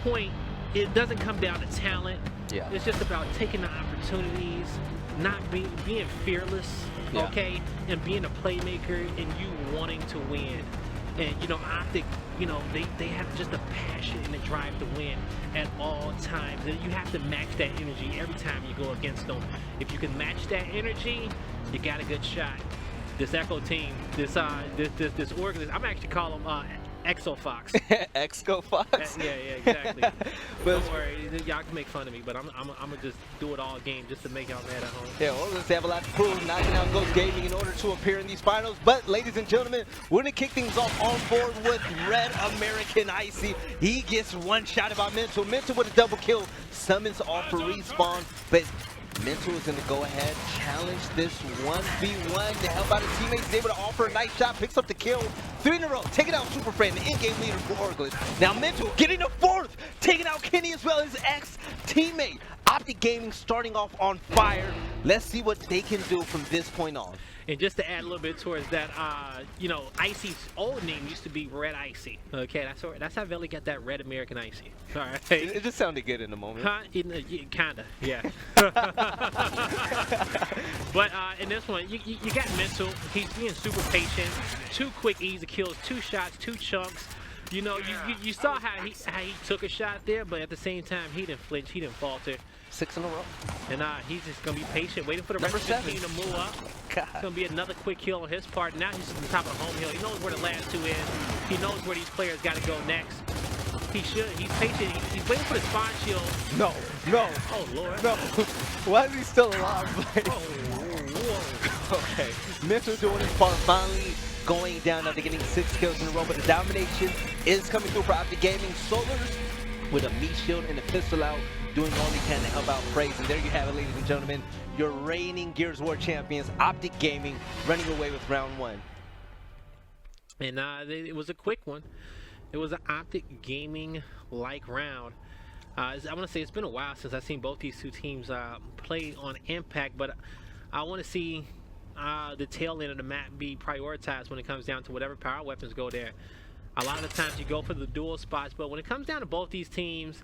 point, it doesn't come down to talent. Yeah. It's just about taking the opportunities, not being fearless, okay, and being a playmaker and you wanting to win. And you know, Optic, you know, they have just a passion and a drive to win at all times. And you have to match that energy every time you go against them. If you can match that energy, you got a good shot. This Echo team, this Orgless, I'm actually calling them Exo Fox. Exo Fox? Yeah, exactly. Don't worry, y'all can make fun of me, but I'm gonna just do it all game just to make y'all mad at home. Yeah, Orgless have a lot to prove, knocking out Ghost Gaming in order to appear in these finals. But ladies and gentlemen, we're gonna kick things off on board with Red American Icy. He gets one shot by Mental. Mental with a double kill, summons off for respawn, but Mental is going to go ahead, challenge this 1v1 to help out his teammates. He's able to offer a nice shot, picks up the kill. 3 in a row, taking out Super Friend, the in-game leader for Orgless. Now Mental getting the 4th, taking out Kenny as well, his ex-teammate. Optic Gaming starting off on fire. Let's see what they can do from this point on. And just to add a little bit towards that, you know, Icy's old name used to be Red Icy. Okay, that's how Veli got that Red American Icy. All right. It just sounded good in the moment. Huh? Kinda, yeah. But in this one, you got Mental. He's being super patient. 2 quick, easy kills, 2 shots, 2 chunks. You know, you saw how he took a shot there, but at the same time, he didn't flinch, he didn't falter. 6 in a row. And he's just going to be patient, waiting for the rest of the team to move up. God. It's going to be another quick kill on his part. Now he's on the top of the home hill. He knows where the last 2 is. He knows where these players got to go next. He's patient. He's waiting for the spawn shield. No. Oh, Lord. No. Why is he still alive? Oh, whoa. Okay. Mental doing his part, finally going down after getting 6 kills in a row, but the domination is coming through for Optic Gaming. Solars with a meat shield and a pistol out, doing all he can to help out Praise. And there you have it, ladies and gentlemen, your reigning Gears of War champions, Optic Gaming, running away with round 1. And it was a quick one. It was an Optic Gaming-like round. I want to say it's been a while since I've seen both these 2 teams play on Impact, but I want to see the tail end of the map be prioritized when it comes down to whatever power weapons go there. A lot of the times you go for the dual spots, but when it comes down to both these teams,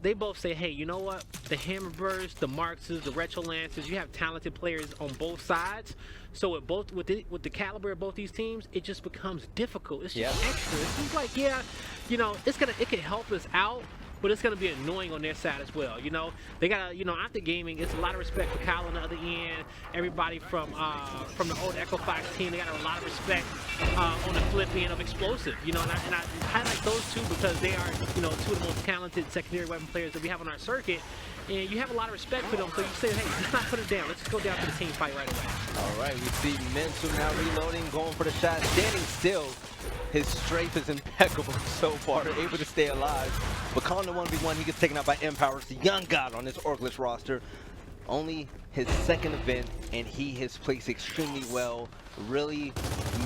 they both say, hey, you know what? The Hammerbursts, the Marxes, the Retro Lancers, you have talented players on both sides. So with the caliber of both these teams, it just becomes difficult. It's just extra. It seems like, yeah, you know, it can help us out, but it's gonna be annoying on their side as well. You know, they got, you know, Optic Gaming, it's a lot of respect for Kyle on the other end. Everybody from the old Echo Fox team, they got a lot of respect on the flip end of Explosive. You know, and I highlight those 2 because they are, you know, 2 of the most talented secondary weapon players that we have on our circuit. And you have a lot of respect for them, so you say, hey, let's not put it down. Let's just go down to the team fight right away. All right, we see Mental now reloading, going for the shot, standing still. His strafe is impeccable so far, able to stay alive. But calling the 1v1, he gets taken out by Empowers, the young god on this Orgless roster. Only his 2nd event, and he has placed extremely well, really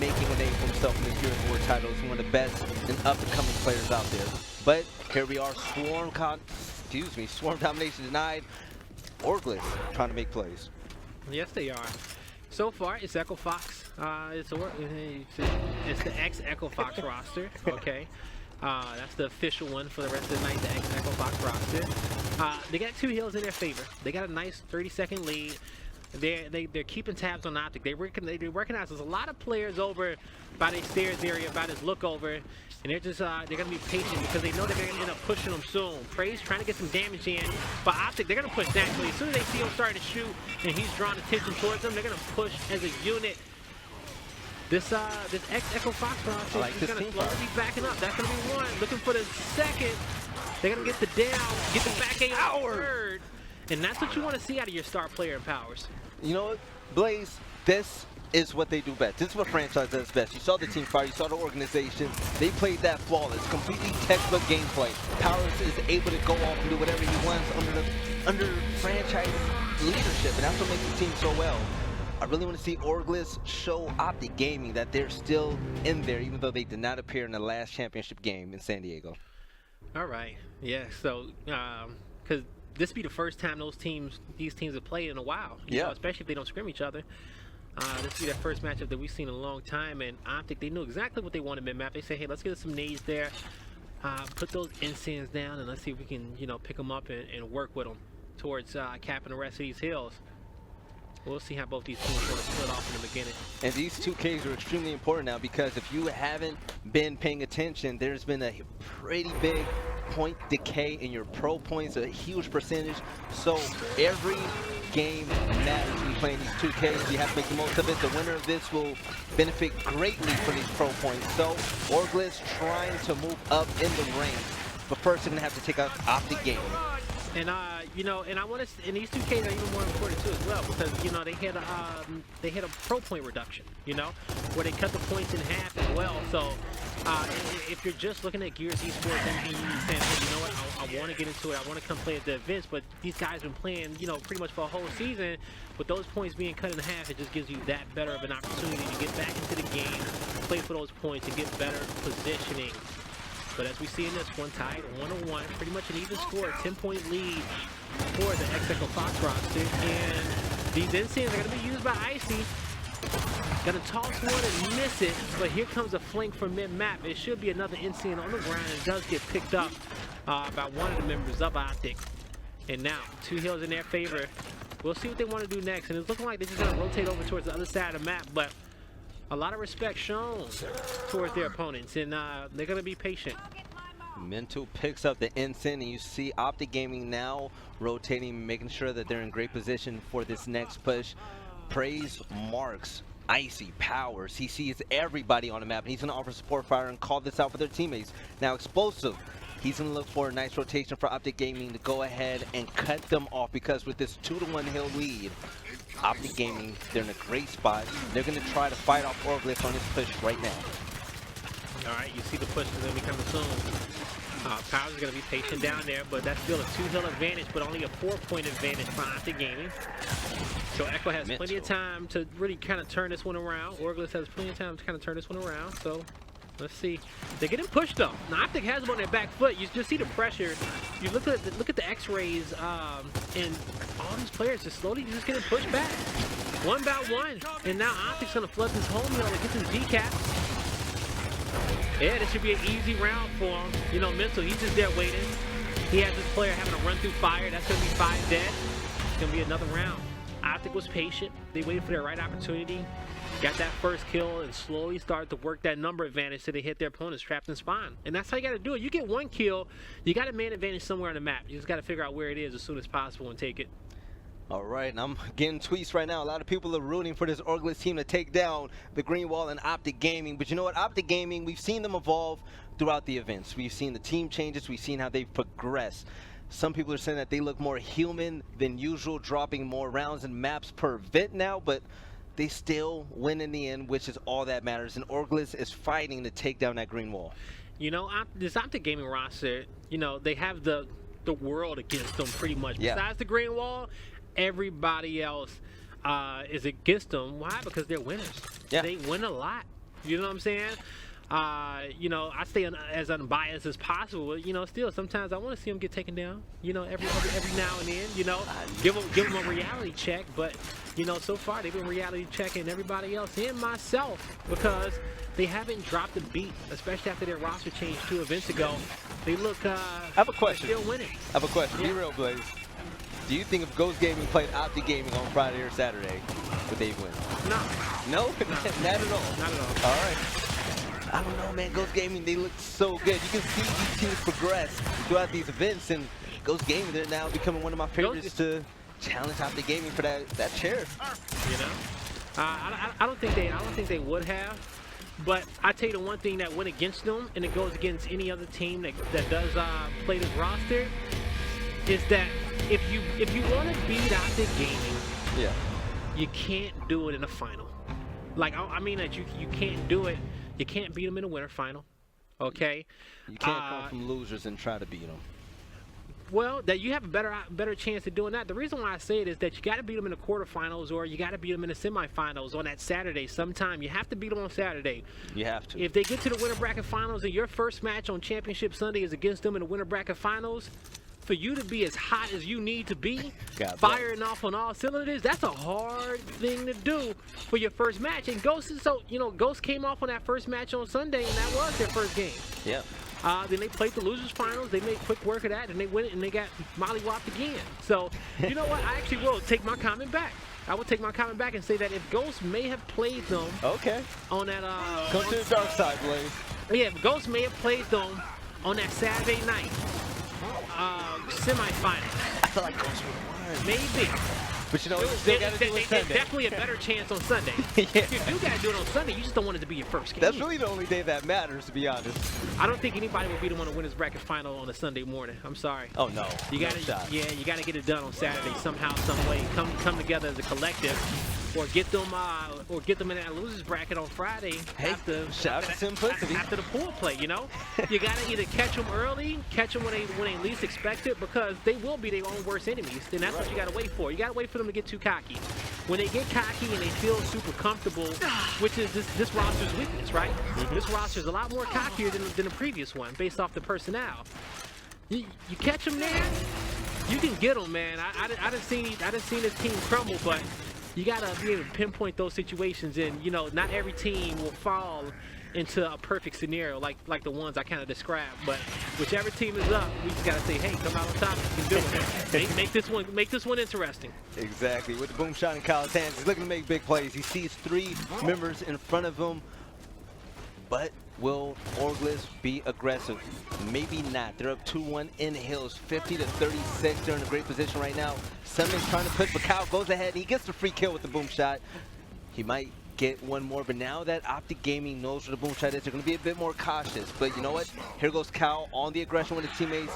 making a name for himself in this Gears of War title. He's one of the best and up-and-coming players out there. But here we are, Swarm domination denied. Orgless trying to make plays. Yes, they are. So far, it's Echo Fox. It's the ex-Echo Fox roster. Okay, that's the official one for the rest of the night. The ex-Echo Fox roster. They got 2 heals in their favor. They got a nice 30-second lead. They're keeping tabs on Optic. They recognize there's a lot of players over by the stairs area, by this look over, and they're just they're gonna be patient because they know they're gonna end up pushing them soon. Praise trying to get some damage in, but Optic, they're gonna push naturally. As soon as they see him starting to shoot and he's drawing attention towards them, they're gonna push as a unit. This ex-Echo Fox roster is gonna slowly be backing up. That's gonna be 1. Looking for the 2nd. They're gonna get the down, get the back A on the 3rd. And that's what you want to see out of your star player in Powers. You know what, Blaze, this is what they do best. This is what franchise does best. You saw the team fight, you saw the organization. They played that flawless, completely textbook gameplay. Powers is able to go off and do whatever he wants under franchise leadership, and that's what makes the team so well. I really want to see Orgless show Optic Gaming that they're still in there, even though they did not appear in the last championship game in San Diego. All right, yeah. So, because this be the first time these teams have played in a while. You know, especially if they don't scrim each other. This be their first matchup that we've seen in a long time, and Optic, they knew exactly what they wanted mid-map. They say, hey, let's get some nades there. put those ensigns down, and let's see if we can, you know, pick them up and work with them towards capping the rest of these hills. We'll see how both these teams want to split off in the beginning. And these 2Ks are extremely important now, because if you haven't been paying attention, there's been a pretty big point decay in your pro points, a huge percentage. So every game matters when you're playing these 2Ks. You have to make the most of it. The winner of this will benefit greatly for these pro points. So Orgless trying to move up in the ranks, but first they're gonna have to take out Optic Gaming. And you know, and I want to, and these 2Ks are even more important too as well, because you know they had a pro point reduction, you know, where they cut the points in half as well. So if you're just looking at Gears Esports and you saying, hey, you know what, I want to get into it, I want to come play at the events, but these guys have been playing, you know, pretty much for a whole season, with those points being cut in half, it just gives you that better of an opportunity to get back into the game, play for those points, and get better positioning. But as we see in this one, tied 1-1, pretty much an even score, 10-point lead for the XXL Fox roster. And these ensigns are going to be used by Icy. Going to toss one and miss it, but here comes a flank from mid-map. It should be another ensign on the ground, and it does get picked up by one of the members of Optic. And now, 2 hills in their favor. We'll see what they want to do next. And it's looking like they're just going to rotate over towards the other side of the map, but a lot of respect shown towards their opponents, and they're going to be patient. Mental picks up the ensign, and you see Optic Gaming now rotating, making sure that they're in great position for this next push. Praise marks Icy, Powers. He sees everybody on the map, and he's going to offer support fire and call this out for their teammates. Now Explosive, he's going to look for a nice rotation for Optic Gaming to go ahead and cut them off, because with this 2-1 hill lead, Optic Gaming, they're in a great spot. They're going to try to fight off Orgless on this push right now. All right, you see the push is going to be coming soon. Powers is going to be patient down there, but that's still a 2-hill advantage, but only a 4-point advantage for Optic Gaming. So Echo has plenty of time to really kind of turn this one around. Orgless has plenty of time to kind of turn this one around. So let's see. They're getting pushed though. Now Optic has them on their back foot. You just see the pressure. You look at the X-rays, and all these players just slowly just getting pushed back, one by one. And now Optic's gonna flood this home hill and get this decap. Yeah, this should be an easy round for him. You know, Mental, he's just there waiting. He has this player having to run through fire. That's gonna be 5 dead. It's gonna be another round. Optic was patient. They waited for their right opportunity. Got that first kill and slowly started to work that number advantage so they hit their opponents trapped in spawn. And that's how you got to do it. You get 1 kill, you got a man advantage somewhere on the map. You just got to figure out where it is as soon as possible and take it. All right, and I'm getting tweets right now. A lot of people are rooting for this Orgless team to take down the Green Wall and Optic Gaming. But you know what? Optic Gaming, we've seen them evolve throughout the events. We've seen the team changes. We've seen how they've progressed. Some people are saying that they look more human than usual, dropping more rounds and maps per event now, but they still win in the end, which is all that matters. And Orgless is fighting to take down that Green Wall. You know, this Optic Gaming roster, you know, they have the world against them pretty much. Yeah. Besides the Green Wall, everybody else is against them. Why? Because they're winners. Yeah. They win a lot. You know what I'm saying? You know, I stay as unbiased as possible. You know, still sometimes I want to see them get taken down. You know, every now and then. You know, give them a reality check. But you know, so far they've been reality checking everybody else and myself, because they haven't dropped a beat, especially after their roster changed 2 events ago. They look. I have a question. Still winning. I have a question. Yeah. Be real, Blaze. Do you think if Ghost Gaming played Optic Gaming on Friday or Saturday, would they win? No. No? Not at all? Not at all. All right. I don't know, man. Ghost Gaming, they look so good. You can see these teams progress throughout these events, and Ghost Gaming, they're now becoming one of my favorites to challenge Optic Gaming for that chair. You know, I don't think they would have. But I tell you the one thing that went against them, and it goes against any other team that does play this roster, is that if you want to beat Optic Gaming, yeah, you can't do it in a final. Like I mean that you can't do it. You can't beat them in a winter final. Okay. You can't come from losers and try to beat them. Well, that you have a better chance of doing that. The reason why I say it is that you got to beat them in the quarterfinals, or you got to beat them in the semifinals on that Saturday sometime. You have to beat them on Saturday. You have to. If they get to the winter bracket finals and your first match on Championship Sunday is against them in the winter bracket finals, for you to be as hot as you need to be, firing off on all cylinders, that's a hard thing to do for your first match. And Ghost came off on that first match on Sunday, and that was their first game. Yeah. Then they played the losers finals. They made quick work of that, and they went and they got mollywopped again. So, you know what? I actually will take my comment back. I will take my comment back and say that if Ghost may have played them on that come to the dark side, Blaze. Yeah, if Ghost may have played them on that Saturday night semifinal. I feel like Ghost would have won. Maybe. But you know, you still got to do it Sunday. Definitely a better chance on Sunday. Yeah. If you do got to do it on Sunday, you just don't want it to be your first game. That's really the only day that matters, to be honest. I don't think anybody would be the one to win this bracket final on a Sunday morning. I'm sorry. Oh no. You gotta, no you gotta get it done on Saturday somehow, some way. Come together as a collective, or get them in that losers bracket on Friday. Hey, shout out to simplicity. After the pool play, you know, you gotta either catch them early, catch them when they least expect it, because they will be their own worst enemies. Then that's what you gotta wait for. You gotta wait for them to get too cocky. When they get cocky and they feel super comfortable, which is this roster's weakness, right? This roster is a lot more cockier than the previous one, based off the personnel. You catch them there, you can get them, man. I done seen this team crumble, but you gotta be able to pinpoint those situations, and you know, not every team will fall into a perfect scenario like the ones I kind of described. But whichever team is up, we just gotta say, hey, come out on top. You can do it. Make this one interesting. Exactly. With the boom shot in Kyle's hands, he's looking to make big plays. He sees 3 members in front of him, but will Orgless be aggressive? Maybe not. They're up 2-1 in hills, 50-36. They're in a great position right now. Summon's trying to push, but Kyle goes ahead and he gets the free kill with the boom shot. He might get one more, but now that Optic Gaming knows where the boom shot is, they're going to be a bit more cautious. But you know what? Here goes Kyle on the aggression with his teammates.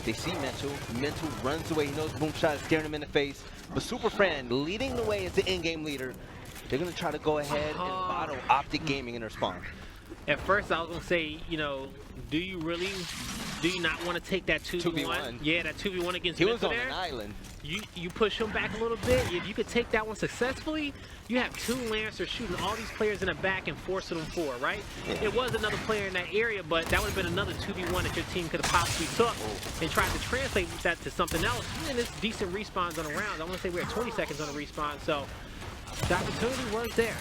They see Mental. Mental runs away. He knows the boom shot is staring him in the face. But Super Friend leading the way as the in-game leader. They're going to try to go ahead and bottle Optic Gaming in their spawn. At first, I was going to say, you know, do you not want to take that 2v1? Yeah, that 2v1 against He Mental was on there. an island. You push him back a little bit. If you could take that one successfully, you have 2 Lancers shooting all these players in the back and forcing them forward, right? Yeah. It was another player in that area, but that would have been another 2v1 that your team could have possibly took and tried to translate that to something else. And it's decent respawns on the rounds. I want to say we're at 20 seconds on the respawn, so the opportunity was there.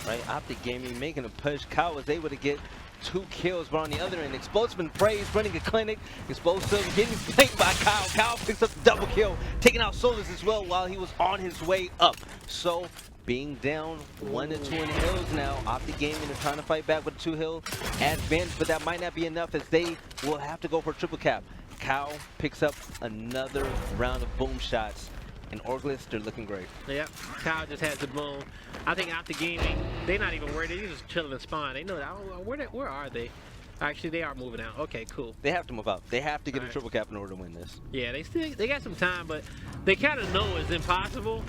Right, Optic Gaming making a push. Kyle was able to get 2 kills, but on the other end, Explosive and Praise running a clinic. Explosive getting flanked by Kyle. Kyle picks up the double kill, taking out Solus as well while he was on his way up. So, being down 1-2 in hills now, Optic Gaming is trying to fight back with a 2-hill advantage, but that might not be enough as they will have to go for a triple cap. Kyle picks up another round of boom shots. And Orgless, they're looking great. Yep, Kyle just has the boom. I think Optic Gaming, they're not even worried. They're just chilling in spawn. They know that. Where are they? Actually, they are moving out. Okay, cool. They have to move out. They have to get a triple cap in order to win this. Yeah, they got some time, but they kind of know it's impossible.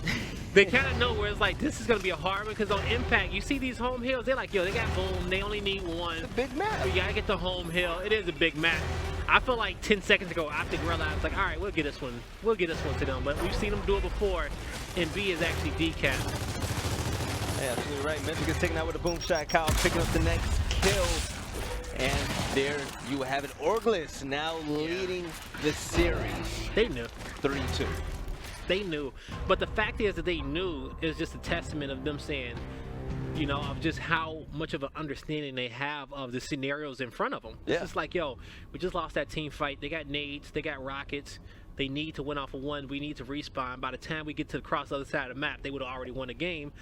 They kind of know where it's like, this is going to be a hard one, because on Impact, you see these home hills, they're like, yo, they got boom. They only need 1. It's a big map. You got to get the home hill. It is a big map. I feel like 10 seconds ago, Optic realized, like, all right, we'll get this one. We'll get this one to them. But we've seen them do it before, and B is actually decapped. Yeah, absolutely right. Mental gets taken out with a boom shot. Kyle picking up the next kill. And there you have it. Orgless now leading the series. They knew. 3-2. They knew. But the fact is that they knew is just a testament of them saying, you know, of just how much of an understanding they have of the scenarios in front of them. It's just like, yo, we just lost that team fight. They got nades, they got rockets. They need to win off of 1. We need to respawn. By the time we get to the cross other side of the map, they would have already won the game.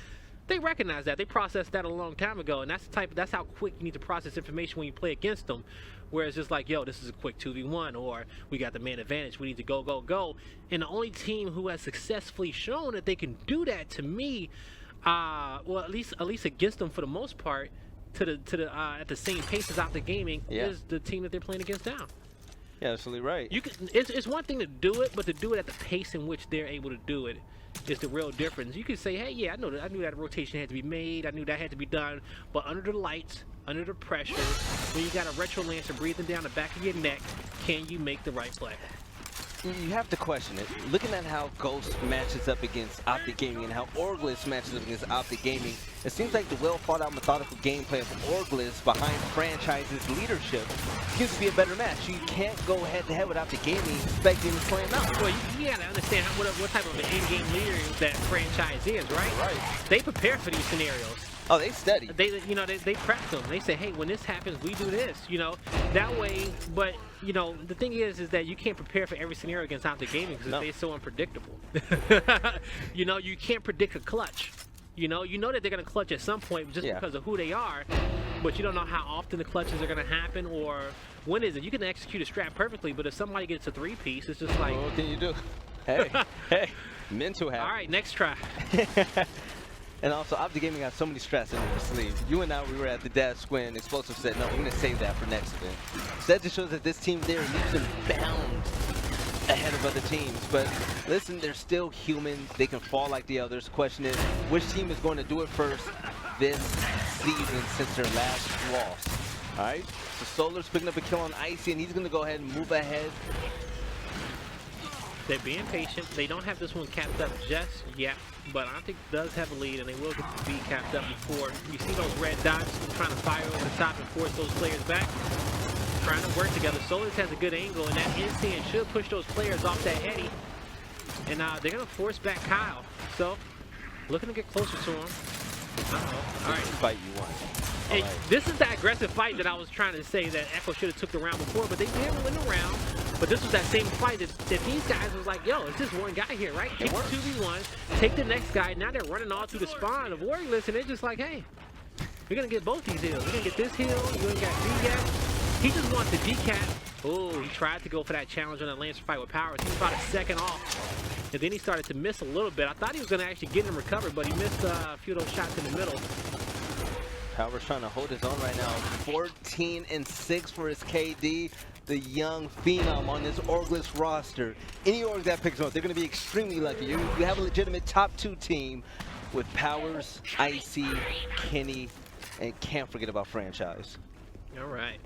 They recognize that. They processed that a long time ago, and that's how quick you need to process information when you play against them. Whereas just like, yo, this is a quick 2v1, or we got the man advantage. We need to go, go, go. And the only team who has successfully shown that they can do that, to me, well, at least against them for the most part, at the same pace as Optic Gaming, is the team that they're playing against now. Yeah, absolutely right. It's one thing to do it, but to do it at the pace in which they're able to do it is the real difference. You could say, hey, yeah, I knew that rotation had to be made. I knew that had to be done. But under the lights, under the pressure, when you got a retro lancer breathing down the back of your neck, can you make the right play? You have to question it. Looking at how Ghost matches up against Optic Gaming and how Orgless matches up against Optic Gaming, it seems like the well thought out methodical gameplay of Orgless behind franchise's leadership seems to be a better match. You can't go head to head with Optic Gaming expecting to slam out. Well, you gotta understand what type of an in-game leader that franchise is, right? Right. They prepare for these scenarios. Oh, they study. They, you know, they prep them. They say, hey, when this happens, we do this, you know, that way. But, you know, the thing is that you can't prepare for every scenario against Optic Gaming because they're so unpredictable. You know, you can't predict a clutch. You know that they're going to clutch at some point just because of who they are, but you don't know how often the clutches are going to happen or when is it. You can execute a strat perfectly, but if somebody gets a 3-piece, it's just like... Well, what can you do? Hey, hey, mental happen. All right, next try. And also, Optic Gaming got so many strats in their sleeve. You and I, we were at the desk when Explosive said, no, we're going to save that for next event. So that just shows that this team there leaps and bounds ahead of other teams. But listen, they're still human. They can fall like the others. Question is, which team is going to do it first this season since their last loss? All right, so Solar's picking up a kill on Icy, and he's going to go ahead and move ahead. They're being patient. They don't have this one capped up just yet, but Optic does have a lead, and they will get the B capped up before. You see those red dots trying to fire over the top and force those players back, trying to work together. Solars has a good angle, and that instant should push those players off that eddy, and they're going to force back Kyle. So, looking to get closer to him. All right. Fight you won. Hey, this is that aggressive fight that I was trying to say that Echo should have took the round before, but they did win the round. But this was that same fight that these guys was like, yo, it's just one guy here, right? Take the 2v1, take the next guy. Now they're running all through the spawn of Orgless, and they're just like, hey, we're going to get both these hills. We're going to get this hill. You ain't got B yet. He just wants the decap. Oh, he tried to go for that challenge on that Lancer fight with Powers. He was about a second off. And then he started to miss a little bit. I thought he was going to actually get him recovered, but he missed a few of those shots in the middle. Powers trying to hold his own right now. 14-6 for his KD. The young phenom on this Orgless roster. Any org that picks him up, they're going to be extremely lucky. You have a legitimate top 2 team with Powers, Icy, Kenny, and can't forget about Franchise. All right.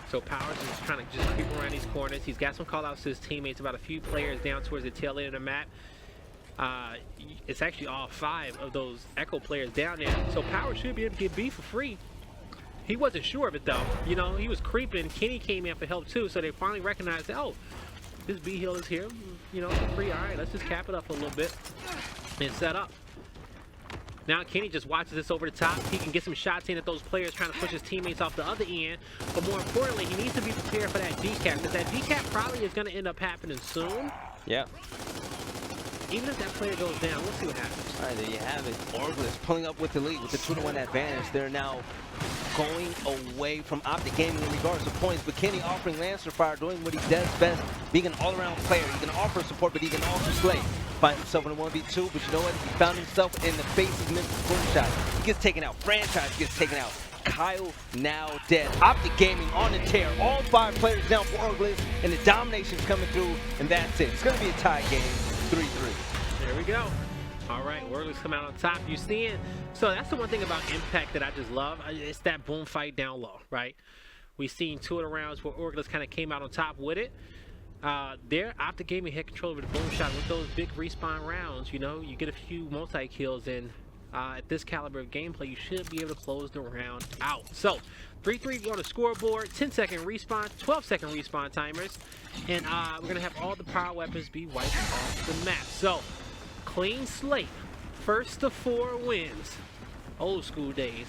So Powers is trying to just creep around these corners. He's got some call-outs to his teammates, about a few players down towards the tail end of the map. It's actually all 5 of those Echo players down there. So Powers should be able to get B for free. He wasn't sure of it though. You know, he was creeping. Kenny came in for help too, so they finally recognized that, oh, this B hill is here, you know, for free. All right, let's just cap it up a little bit and set up. Now Kenny just watches this over the top. He can get some shots in at those players trying to push his teammates off the other end. But more importantly, he needs to be prepared for that decap, because that decap probably is going to end up happening soon. Yeah. Even if that player goes down, we'll see what happens. All right, there you have it. Orgless pulling up with the lead with the 2-1 advantage. They're now going away from Optic Gaming in regards to points, but Kenny offering Lancer Fire, doing what he does best, being an all-around player. He can offer support, but he can also slay. Finds himself in a 1v2, but you know what? He found himself in the face of Memphis shot. He gets taken out. Franchise gets taken out. Kyle now dead. Optic Gaming on the tear. All 5 players down for Orgless, and the domination's coming through, and that's it. It's going to be a tie game, 3-3. There we go. All right, Orgless come out on top. You seeing? So that's the one thing about Impact that I just love. It's that boom fight down low, right? We've seen 2 of the rounds where Orgless kind of came out on top with it. Their Optic Gaming had control over the boom shot with those big respawn rounds. You know, you get a few multi-kills, and at this caliber of gameplay, you should be able to close the round out. So, 3-3 on the scoreboard, 10-second respawn, 12-second respawn timers, and we're going to have all the power weapons be wiped off the map. So, clean slate, first to 4 wins, old school days.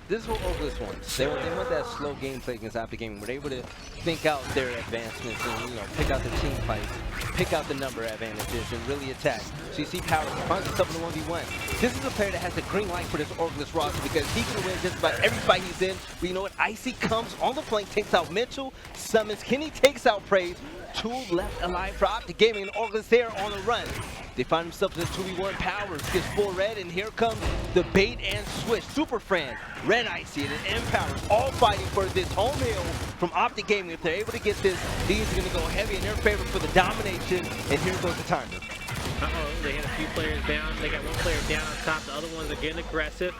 This is what Orgless wants. They want that slow gameplay against Optic Gaming, where they're able to think out their advancements and, you know, pick out the team fights, pick out the number advantages, and really attack. So you see Powers finds himself in the 1v1. This is a player that has the green light for this Orgless roster, because he can win just about every fight he's in. But you know what? Icy comes on the flank, takes out Mitchell, summons Kenny, takes out Praise. 2 left alive for Optic Gaming, and Orgless there on the run. They find themselves in 2v1. Powers gets 4 red, and here comes the bait and switch. Super Fran, Red Icy, and Empowers all fighting for this home hill from Optic Gaming. If they're able to get this, these are going to go heavy in their favor for the domination, and here goes the timer. They had a few players down. They got 1 player down on top. The other ones are getting aggressive.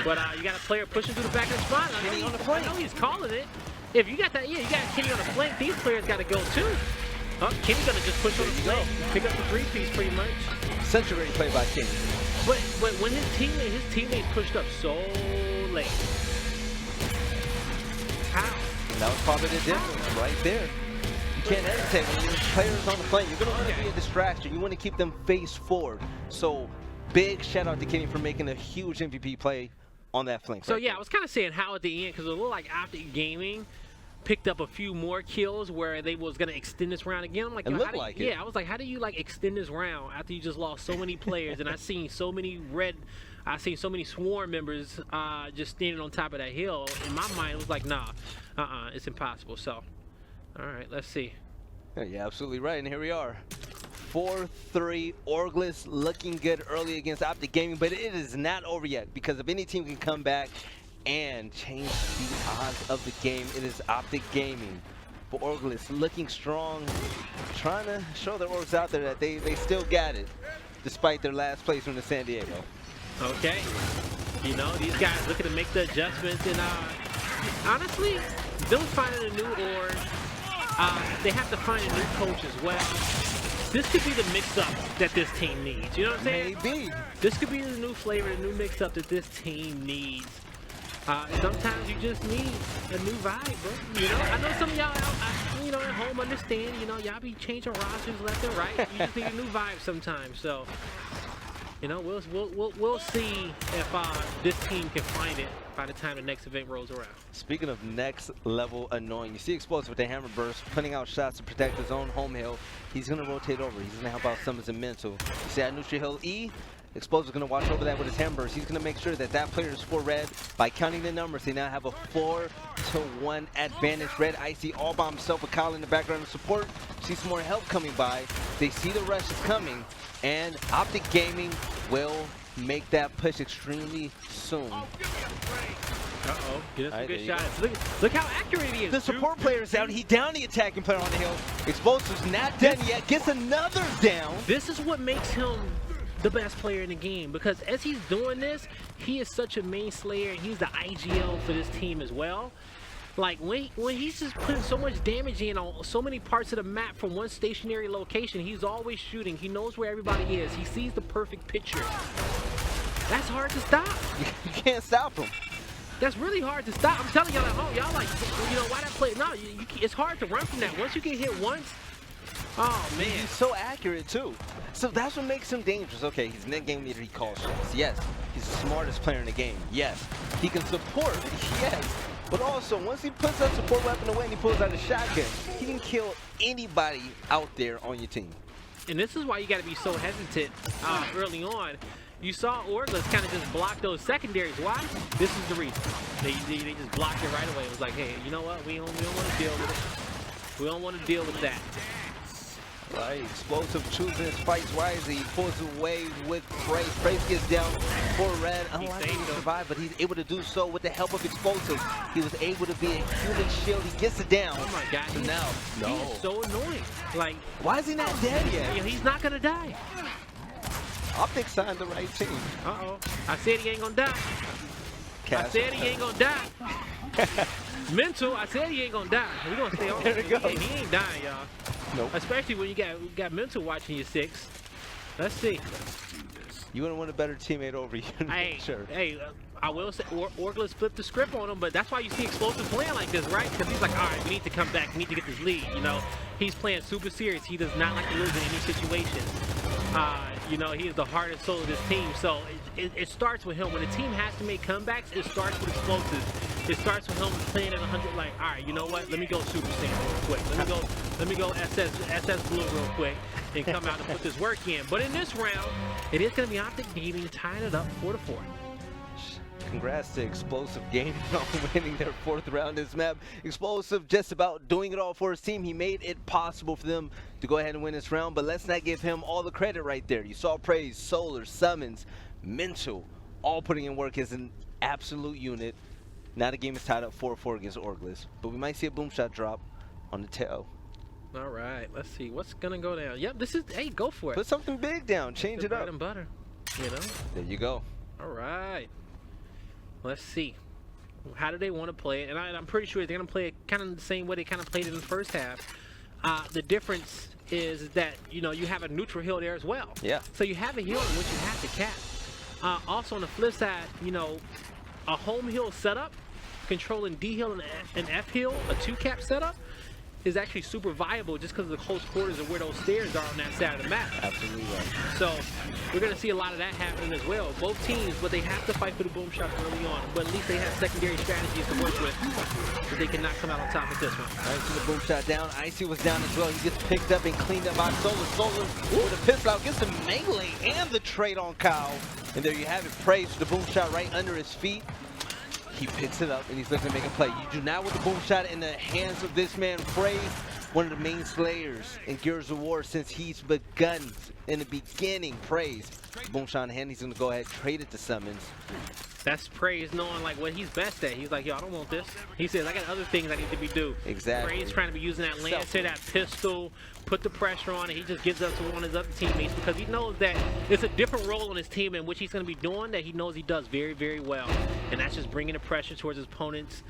But you got a player pushing through the back of the spot. I know he's calling it. If you got that, yeah, you got Kenny on the flank. These players got to go too. Kenny's gonna just push on the flank, pick up the 3-piece pretty much. Century ready play by Kenny. But when his teammate pushed up so late. How? That was probably the difference right there. You can't hesitate when your players on the flank. You're gonna want to be a distraction. You want to keep them face forward. So big shout out to Kenny for making a huge MVP play on that flank. So right yeah, there. I was kind of saying how at the end because it looked like Optic Gaming picked up a few more kills where they was gonna extend this round again. I'm like, It yo, looked how do you, like it. yeah, I was like, how do you like extend this round after you just lost so many players? And I seen so many so many swarm members just standing on top of that hill. In my mind, it was like, nah, it's impossible. So, all right, let's see. Yeah, you're absolutely right, and here we are. 4-3, Orgless looking good early against Optic Gaming, but it is not over yet because if any team can come back and change the odds of the game, it is Optic Gaming. But Orgless looking strong, trying to show their orgs out there that they still got it, despite their last place from the San Diego. Okay, you know, these guys looking to make the adjustments, and honestly, them finding a new org, they have to find a new coach as well. This could be the mix-up that this team needs. You know what I'm saying? Maybe. This could be the new flavor, the new mix-up that this team needs. Sometimes you just need a new vibe, bro. You know, I know some of y'all out, you know, at home understand. You know, y'all be changing rosters left and right. You just need a new vibe sometimes. So, you know, we'll see if this team can find it by the time the next event rolls around. Speaking of next level annoying, you see Explosive with the hammer burst, putting out shots to protect his own home hill. He's gonna rotate over. He's gonna help out Summons and Mental. You see that neutral hill E? Explosive's gonna watch over that with his hammer burst. He's gonna make sure that that player is for red. By counting the numbers, they now have a 4-1 advantage. Red Icy all by himself with Kyle in the background of support. See some more help coming by. They see the rush is coming, and Optic Gaming will make that push extremely soon. Uh-oh, get us some Right, good there you shots. Look how accurate he is. The support player is down. He down the attacking player on the hill. Explosive's not done yet. Gets another down. This is what makes him the best player in the game, because as he's doing this, he is such a main slayer, and he's the IGL for this team as well. Like when he's just putting so much damage in on so many parts of the map from one stationary location, he's always shooting. He knows where everybody is. He sees the perfect picture. That's hard to stop. You can't stop him. That's really hard to stop. I'm telling y'all at home, y'all like, you know, why that play? No, it's hard to run from that. Once you get hit once, oh man. He's so accurate too. So that's what makes him dangerous. Okay, he's net game leader, he calls shots. Yes. He's the smartest player in the game. Yes. He can support. Yes. But also, once he puts that support weapon away and he pulls out a shotgun, he can kill anybody out there on your team. And this is why you got to be so hesitant early on. You saw Orgless kind of just block those secondaries. Why? This is the reason. They just blocked it right away. It was like, hey, you know what? We don't want to deal with it. We don't want to deal with that. Right, Explosive choosing his fights wisely. He pulls away with Praise. Praise gets down for red. Unlikely to survive, but he's able to do so with the help of Explosive. He was able to be a human shield. He gets it down. Oh my God! So now, no. He is so annoying. Like, why is he not dead yet? He's not gonna die. Optic signed the right team. Uh-oh. I said he ain't gonna die. I said he ain't gonna die. Mental, I said he ain't gonna die. We're gonna stay on. There we go. He ain't dying, y'all. Nope. Especially when you got Mental watching your six. Let's see. You wouldn't want a better teammate over you. Hey, sure. Hey, I will say Orgless flipped the script on him, but that's why you see Explosive playing like this, right? Because he's like, all right, we need to come back. We need to get this lead. You know, he's playing super serious. He does not like to lose in any situation. You know, he is the heart and soul of this team. So it starts with him. When a team has to make comebacks, it starts with Explosive. It starts with him playing at 100. Like, all right, you know what? Let me go Super Saiyan real quick. Let me go SS Blue real quick and come out and put this work in. But in this round, it is going to be Optic Gaming tying it up 4-4. Congrats to Explosive Gaming on winning their 4th round in this map. Explosive just about doing it all for his team. He made it possible for them to go ahead and win this round, but let's not give him all the credit right there. You saw Praise, Solar, Summons, Mental, all putting in work as an absolute unit. Now the game is tied up 4-4 against Orgless, but we might see a boom shot drop on the tail. All right, let's see what's gonna go down. Yep, this is, hey, go for it. Put something big down, change it up. Bread and butter, you know. There you go. All right. Let's see. How do they want to play it? And I'm pretty sure they're going to play it kind of the same way they kind of played it in the first half. The difference is that, you know, you have a neutral hill there as well. Yeah. So you have a hill in which you have to cap. Also on the flip side, you know, a home hill setup, controlling D hill and F hill, a 2-cap setup, is actually super viable just because of the close quarters of where those stairs are on that side of the map. Absolutely right. So we're going to see a lot of that happening as well. Both teams, but they have to fight for the boom shot early on. But at least they have secondary strategies to work with, so they cannot come out on top of this one. All right, so the boom shot down. Icy was down as well. He gets picked up and cleaned up by Solar. Solar with a pistol out, gets the melee and the trade on Kyle. And there you have it. Praise for the boom shot right under his feet. He picks it up and he's looking to make a play. You do not want the boom shot in the hands of this man, Praise, one of the main slayers in Gears of War since he's begun in the beginning. Praise. Boom shot in hand, he's gonna go ahead and trade it to Summons. That's Praise knowing like what he's best at. He's like, yo, I don't want this. He says, I got other things I need to be doing. Exactly. Praise trying to be using that Lancer, that pistol, put the pressure on it. He just gives up to one of his other teammates because he knows that it's a different role on his team in which he's going to be doing that he knows he does very, very well. And that's just bringing the pressure towards his opponents,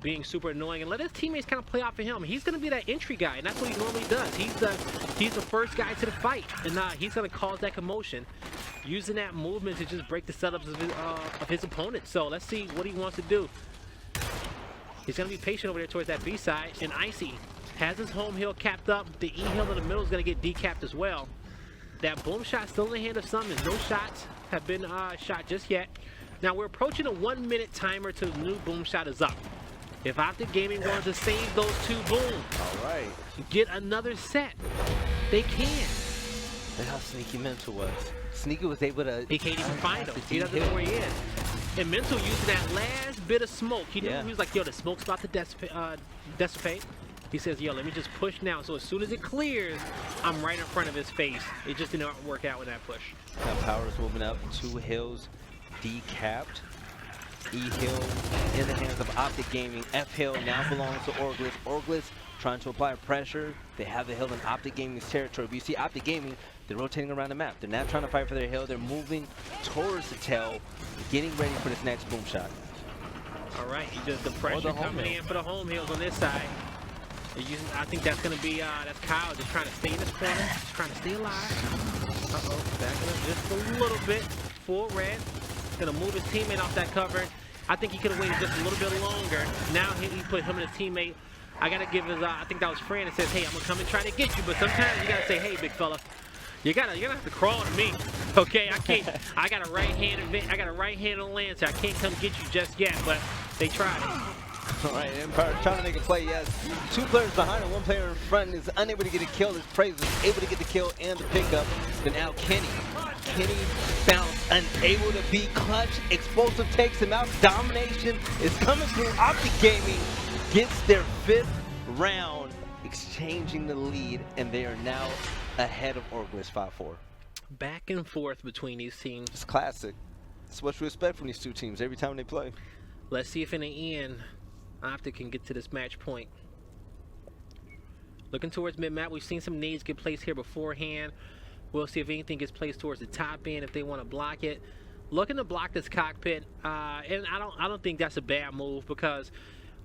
being super annoying, and let his teammates kind of play off of him. He's going to be that entry guy, and that's what he normally does. He's the first guy to the fight, and he's going to cause that commotion, using that movement to just break the setups of his opponent. So let's see what he wants to do. He's going to be patient over there towards that B side, and Icy has his home hill capped up. The E hill in the middle is going to get decapped as well. That boom shot still in the hand of Summons. No shots have been shot just yet. Now we're approaching a 1 minute timer till the new boom shot is up. If Optic Gaming wants to save those two booms, All right. get another set, they can. That's how sneaky Mental was. Sneaky was able to... He can't even find him. He doesn't know where he is. And Mental using that last bit of smoke. He knew he was like, yo, the smoke's about to dissipate. He says, yo, let me just push now. So as soon as it clears, I'm right in front of his face. It just didn't work out with that push. Now Power's moving up. 2 hills decapped. E hill in the hands of Optic Gaming. F hill now belongs to Orgless. Orgless trying to apply pressure. They have the hill in Optic Gaming's territory. But you see Optic Gaming, they're rotating around the map. They're not trying to fight for their hill. They're moving towards the tail, getting ready for this next boom shot. All right, the pressure coming in for the home hills on this side. I think that's going to be, that's Kyle just trying to stay in this corner, just trying to stay alive. Uh-oh, backing up just a little bit. Full red. Going to move his teammate off that cover. I think he could have waited just a little bit longer. Now he put him and his teammate. I got to give his, I think that was Fran that says, hey, I'm going to come and try to get you. But sometimes you got to say, hey, big fella, you're gonna have to crawl to me. Okay, I can't, I got a right hand on Lancer. I can't come get you just yet, but they tried it. All right, Empire trying to make a play, yes. 2 players behind and 1 player in front is unable to get a kill. As Praise is able to get the kill and the pickup. But now Kenny bounced, unable to be clutch. Explosive takes him out. Domination is coming through. Optic Gaming gets their 5th round, exchanging the lead, and they are now ahead of Orgless 5-4. Back and forth between these teams. It's classic. It's what you expect from these 2 teams every time they play. Let's see if in the end, Optic can get to this match point. Looking towards mid-map, we've seen some nades get placed here beforehand. We'll see if anything gets placed towards the top end if they want to block it. Looking to block this cockpit, and I don't think that's a bad move because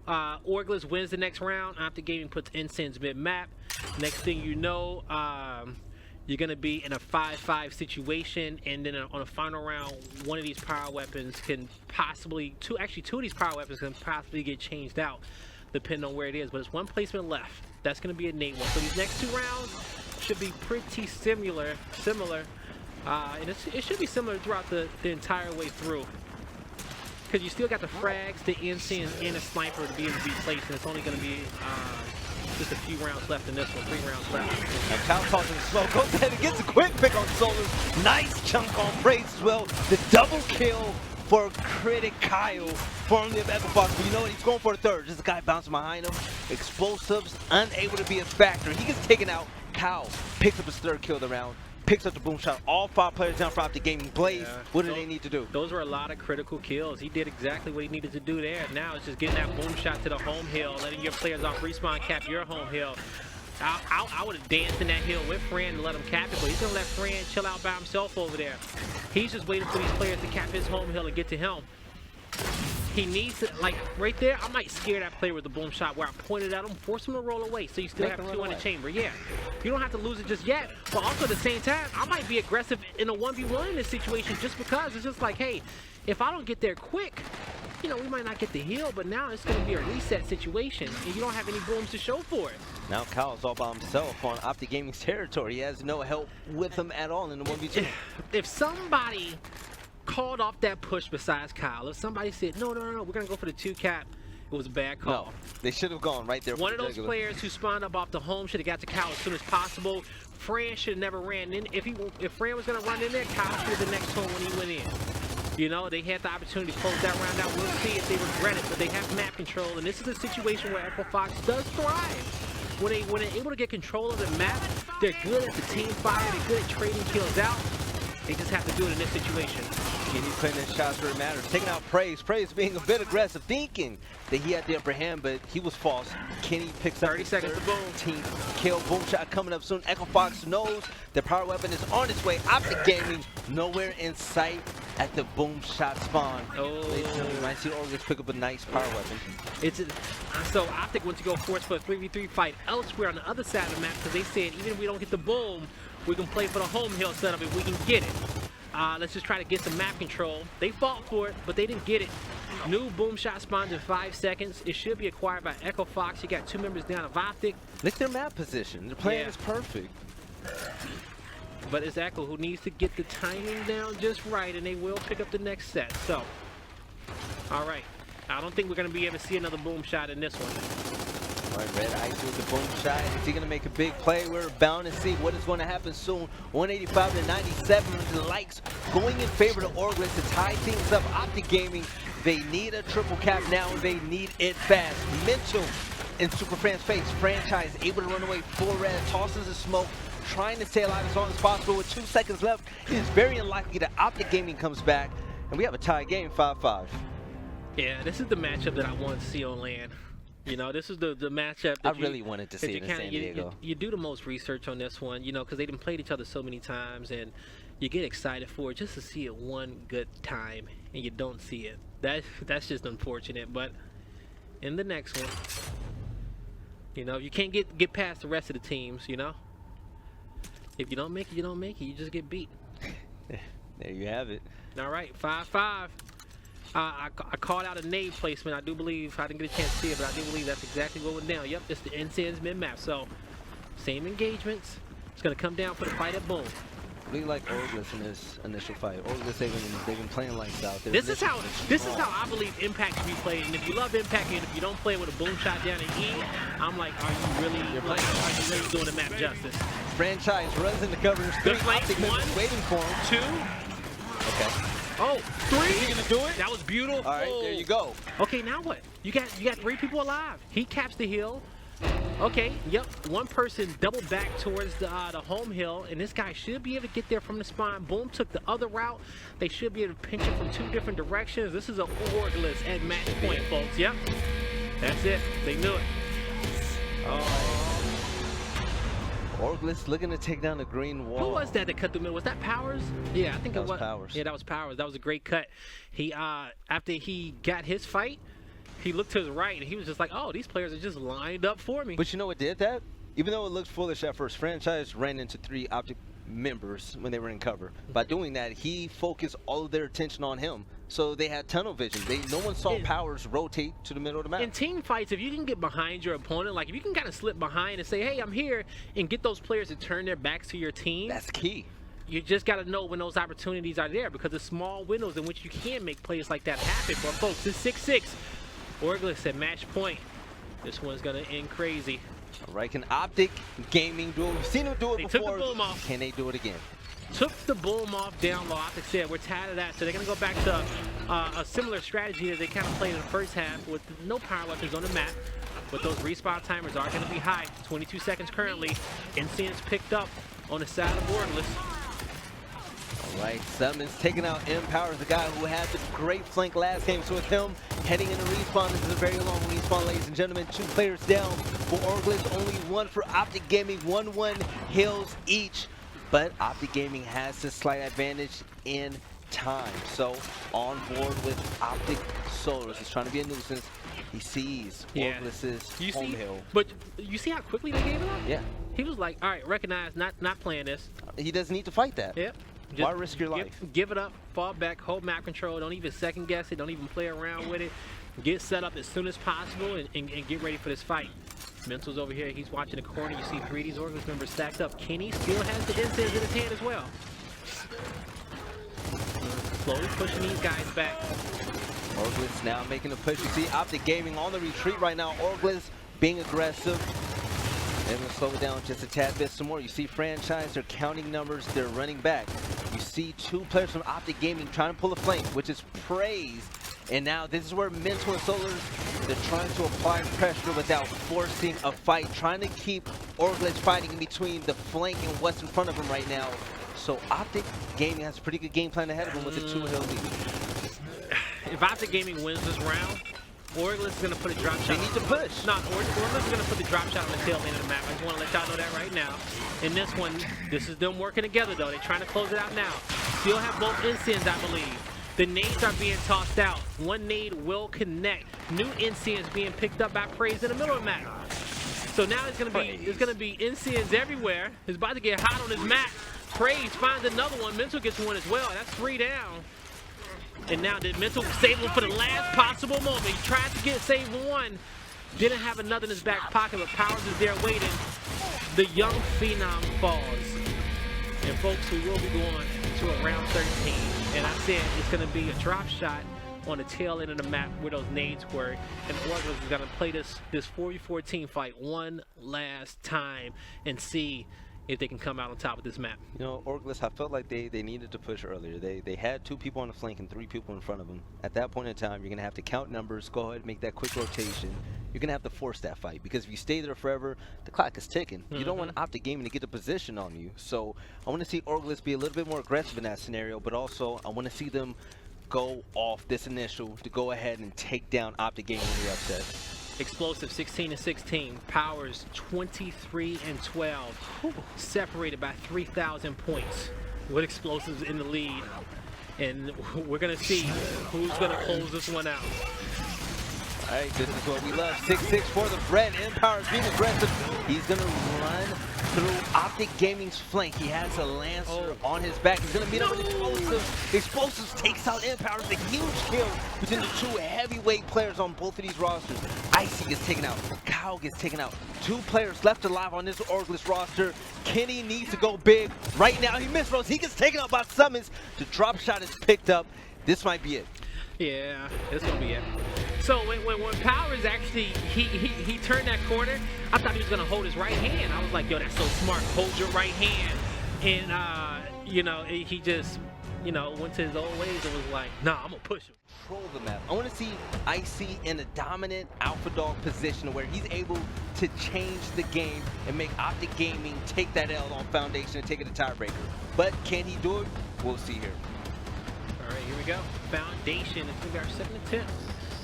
Orgless wins the next round. Optic Gaming puts Ensign's mid-map. Next thing you know, you're going to be in a 5-5 situation, and then on a final round, one of these power weapons can possibly, two of these power weapons can possibly get changed out, depending on where it is. But it's 1 placement left. That's going to be a nade one. So these next 2 rounds should be pretty similar, and it should be similar throughout the entire way through. Because you still got the frags, the Ensign, and a sniper to be able to be placed, and it's only going to be just a few rounds left in this one, 3 rounds left. And Kyle tossing the smoke, goes ahead and gets a quick pick on Solar. Nice chunk on Praise as well. The double kill for Critic Kyle from the Epic Box. But you know what? He's going for the 3rd. There's a guy bouncing behind him. Explosives, unable to be a factor. He gets taken out. Kyle picks up his 3rd kill of the round. Picks up the boom shot. All 5 players down for Optic Gaming. Blaze, what do they need to do? Those were a lot of critical kills. He did exactly what he needed to do there. Now it's just getting that boom shot to the home hill, letting your players off respawn cap your home hill. I would have danced in that hill with Fran and let him cap it, but he's going to let Fran chill out by himself over there. He's just waiting for these players to cap his home hill and get to him. He needs to, like, right there, I might scare that player with the boom shot where I pointed at him, force him to roll away so you still have 2 in the chamber. Yeah, you don't have to lose it just yet, but also at the same time, I might be aggressive in a 1v1 in this situation just because it's just like, hey, if I don't get there quick, you know, we might not get the heal, but now it's going to be a reset situation, and you don't have any booms to show for it. Now Kyle's all by himself on Optic Gaming's territory. He has no help with him at all in the 1v2. If somebody called off that push besides Kyle, if somebody said, no, we're going to go for the 2-cap, it was a bad call. No, they should have gone right there. One of those players who spawned up off the home should have got to Kyle as soon as possible. Fran should have never ran in. If Fran was going to run in there, Kyle should have been next home when he went in. You know, they had the opportunity to close that round out. We'll see if they regret it, but they have map control, and this is a situation where Echo Fox does thrive. When they're able to get control of the map, they're good at the team fire, they're good at trading kills out. They just have to do it in this situation. Kenny putting his shots where it matters. Taking out Praise. Praise being a bit aggressive, thinking that he had the upper hand, but he was false. Kenny picks up 30 seconds to boom. Team kill. Boom shot coming up soon. Echo Fox knows the power weapon is on its way. Optic Gaming nowhere in sight at the boom shot spawn. Oh. You might see Orgless pick up a nice power weapon. So Optic went to go force for a 3v3 fight elsewhere on the other side of the map because they said even if we don't get the boom, we can play for the home hill setup if we can get it. Let's just try to get some map control. They fought for it, but they didn't get it. New boom shot spawns in 5 seconds. It should be acquired by Echo Fox. You got 2 members down of Optic. Look at their map position. The plan is perfect. But it's Echo who needs to get the timing down just right, and they will pick up the next set. So, all right. I don't think we're going to be able to see another boom shot in this one. All right, Red Ice with the boom shot. Is he going to make a big play? We're bound to see what is going to happen soon. 185 to 97. The likes going in favor of Orgless to tie things up. Optic Gaming, they need a triple cap now, and they need it fast. Mental in Super Fran's face. Franchise able to run away full red, tosses the smoke, trying to stay alive as long as possible. With 2 seconds left, it is very unlikely that Optic Gaming comes back, and we have a tie game, 5-5. Yeah, this is the matchup that I want to see on LAN. You know, this is the matchup that I really wanted to see it in San Diego. You do the most research on this one, you know, because they done played each other so many times, and you get excited for it just to see it one good time, and you don't see it. That's just unfortunate. But in the next one, you know, you can't get past the rest of the teams. You know, if you don't make it, you don't make it. You just get beat. There you have it. All right, 5-5. I called out a nade placement. I do believe, I didn't get a chance to see it, but I do believe that's exactly what went down. Yep, it's the NCN's mid-map. So, same engagements. It's going to come down for the fight at boom. We like Orgless in this initial fight. Orgless, they've been playing lights out. This is how I believe Impact should be played. And if you love Impact and if you don't play with a boom shot down in E, I'm like, are you really doing the map justice? Franchise runs into cover. Good flank. 1, waiting for him. 2. Okay. Oh, 3. Is he gonna do it? That was beautiful. All right, there you go. Okay, now what? You got 3 people alive. He caps the hill. Okay, yep. One person doubled back towards the home hill, and this guy should be able to get there from the spawn. Boom took the other route. They should be able to pinch it from 2 different directions. This is a Orgless at match point, folks. Yep. That's it. They knew it. Orgless looking to take down the green wall. Who was that cut through the middle? Was that Powers? Yeah, I think it was. Powers. Yeah, that was Powers. That was a great cut. He after he got his fight, he looked to his right and he was just like, oh, these players are just lined up for me. But you know what did that? Even though it looked foolish at first, Franchise ran into 3 Optic members when they were in cover. By doing that, he focused all of their attention on him. So they had tunnel vision. No one saw Powers rotate to the middle of the map. In team fights, if you can get behind your opponent, like if you can kind of slip behind and say, hey, I'm here, and get those players to turn their backs to your team. That's key. You just got to know when those opportunities are there because there's small windows in which you can make plays like that happen. But folks, it's 6-6. Orgless at match point. This one's going to end crazy. All right, can Optic Gaming do it? We've seen them do it before. They took the boom off. Can they do it again? Took the boom off down low. Optic said, we're tired of that. So they're going to go back to a similar strategy as they kind of played in the first half with no power weapons on the map. But those respawn timers are going to be high. 22 seconds currently. NCN's picked up on the side of Orgless. All right, Summons taking out Empower, the guy who had the great flank last game. So with him heading into respawn, this is a very long respawn, ladies and gentlemen. 2 players down for Orgless, only 1 for Optic Gaming. 1-1 hills each. But Optic Gaming has the slight advantage in time. So on board with Optic Solars. He's trying to be a nuisance. He sees Orgless's home hill. But you see how quickly they gave it up? Yeah. He was like, all right, recognize, not playing this. He doesn't need to fight that. Yep. Why risk your life? Give it up, fall back, hold map control. Don't even second guess it. Don't even play around with it. Get set up as soon as possible and get ready for this fight. Mental's over here. He's watching the corner. You see 3D's Orgless members stacked up. Kenny still has the incense in his hand as well. Slowly pushing these guys back. Orgless now making a push. You see Optic Gaming on the retreat right now. Orgless being aggressive. They're going to slow it down just a tad bit some more. You see Franchise, they're counting numbers, they're running back. You see 2 players from Optic Gaming trying to pull a flank, which is praise. And now this is where Mental and Solars, they're trying to apply pressure without forcing a fight, trying to keep Orgless fighting in between the flank and what's in front of him right now. So Optic Gaming has a pretty good game plan ahead of him with a 2-hill lead. If Optic Gaming wins this round, Orgless is going to put a drop shot. They need to push. No, Orgless is going to put the drop shot on the tail end of the map. I just want to let y'all know that right now. In this one, this is them working together, though. They're trying to close it out now. Still have both incense, I believe. The nades are being tossed out. One nade will connect. New incense being picked up by Praise in the middle of the map. So now it's going to be incense everywhere. It's about to get hot on his map. Praise finds another one. Mental gets one as well. That's 3 down. And now did Mental save him for the last possible moment. He tried to get saved one. Didn't have another in his back pocket, but Powers is there waiting. The young Phenom falls. And folks, we will be going to around 13. And I said it's going to be a drop shot on the tail end of the map where those nades were. And Orgless is going to play this 4v4 team fight one last time and see if they can come out on top of this map. You know, Orgless, I felt like they needed to push earlier. They had 2 people on the flank and 3 people in front of them. At that point in time, you're going to have to count numbers, go ahead and make that quick rotation. You're going to have to force that fight, because if you stay there forever, the clock is ticking. You don't want Optic Gaming to get a position on you. So I want to see Orgless be a little bit more aggressive in that scenario, but also I want to see them go off this initial to go ahead and take down Optic Gaming when you're upset. Explosive 16-16, Powers 23-12, separated by 3,000 points with Explosives in the lead. And we're gonna see who's gonna close this one out. All right, this is what we love. 6-6 for the Bread. Empower is being aggressive. He's gonna run through Optic Gaming's flank. He has a Lancer on his back. He's gonna meet up with Explosives. Explosives takes out Empower. It's a huge kill between the 2 heavyweight players on both of these rosters. Icy gets taken out. Kyle gets taken out. 2 players left alive on this Orgless roster. Kenny needs to go big. Right now, he misrolls. He gets taken out by Summons. The drop shot is picked up. This might be it. Yeah, it's gonna be it. So when Powers actually he turned that corner, I thought he was gonna hold his right hand. I was like, yo, that's so smart. Hold your right hand. And you know, he just, you know, went to his old ways and was like, nah, I'm gonna push him. Control the map. I want to see Icy in a dominant alpha dog position where he's able to change the game and make Optic Gaming take that L on Foundation and take it to tiebreaker. But can he do it? We'll see here. All right, here we go. Foundation is gonna be our 2nd attempt.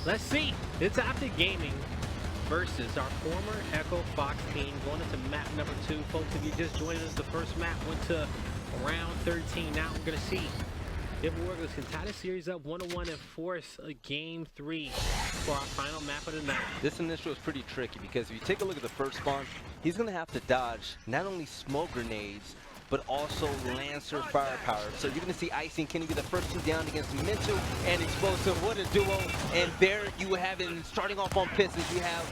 Let's see. It's Optic Gaming versus our former Echo Fox team going into map number 2. Folks, if you just joined us, the first map went to round 13. Now we're gonna see if Orgless can tie the series up 1-1 and force a game 3 for our final map of the night. This initial is pretty tricky because if you take a look at the first spawn, he's gonna have to dodge not only smoke grenades, but also Lancer firepower. So you're gonna see Icy and Kenny be the first 2 down against Mental and Explosive. What a duo. And there you have it. Starting off on Pistons, you have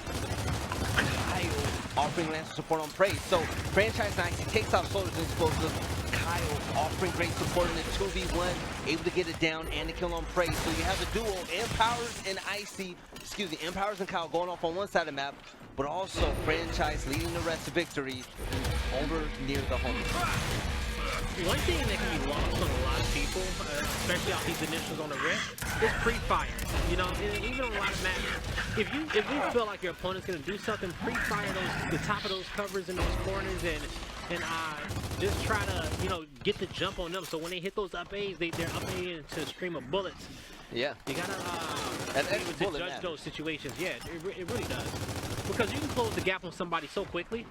Kyle offering Lancer support on Praise. So Franchise and Icy takes out Solars and Explosive. Kyle offering great support in the 2v1, able to get it down and the kill on Praise. So you have the duo, Empowers and Icy, Empowers and Kyle going off on one side of the map, but also Franchise leading the rest to victory over near the home. One thing that can be lost on a lot of people, especially off these initials on the rip, is pre-fire. You know, even on a lot of maps, if you feel like your opponent's gonna do something, pre-fire the top of those covers in those corners and just try to, you know, get the jump on them. So when they hit those up A's, they're up A into a stream of bullets. Yeah. You gotta be able to judge those situations. Yeah, it really does. Because you can close the gap on somebody so quickly.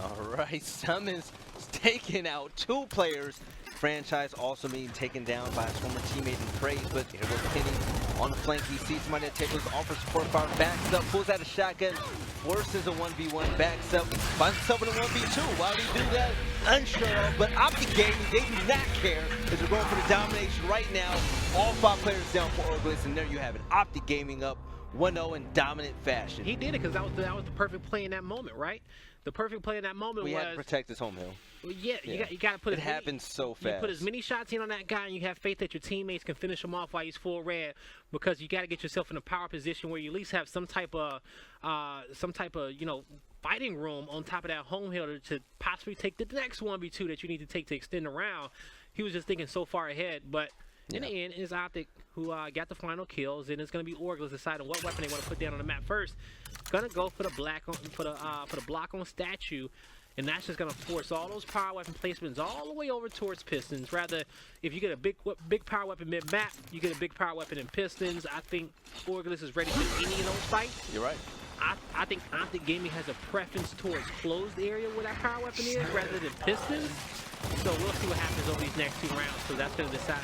All right, Summons taking out 2 players. Franchise also being taken down by his former teammate in Praise, but here goes Kenny on the flank. We see somebody that takes offers support fire, backs up, pulls out a shotgun, forces a 1v1, backs up, finds himself in a 1v2. Why would he do that? Unsure of, but Optic Gaming, they do not care as we're going for the domination right now. All 5 players down for Orgless, and there you have it. Optic Gaming up 1-0 in dominant fashion. He did it because that was the perfect play in that moment, right? The perfect play in that moment We was had to protect his home hill. Well, yeah, you got to put it happens so fast. You put as many shots in on that guy, and you have faith that your teammates can finish him off while he's full red, because you got to get yourself in a power position where you at least have some type of fighting room on top of that home hill to possibly take the next 1v2 that you need to take to extend the round. He was just thinking so far ahead, but in the end, it's Optic who got the final kills, and it's going to be Orgless deciding what weapon they want to put down on the map first. Gonna go for the block on statue. And that's just going to force all those power weapon placements all the way over towards Pistons. Rather, if you get a big power weapon mid-map, you get a big power weapon in Pistons. I think Orgless is ready for any of those fights. You're right. I think Optic Gaming has a preference towards closed area where that power weapon is rather than Pistons. So we'll see what happens over these next 2 rounds, because that's going to decide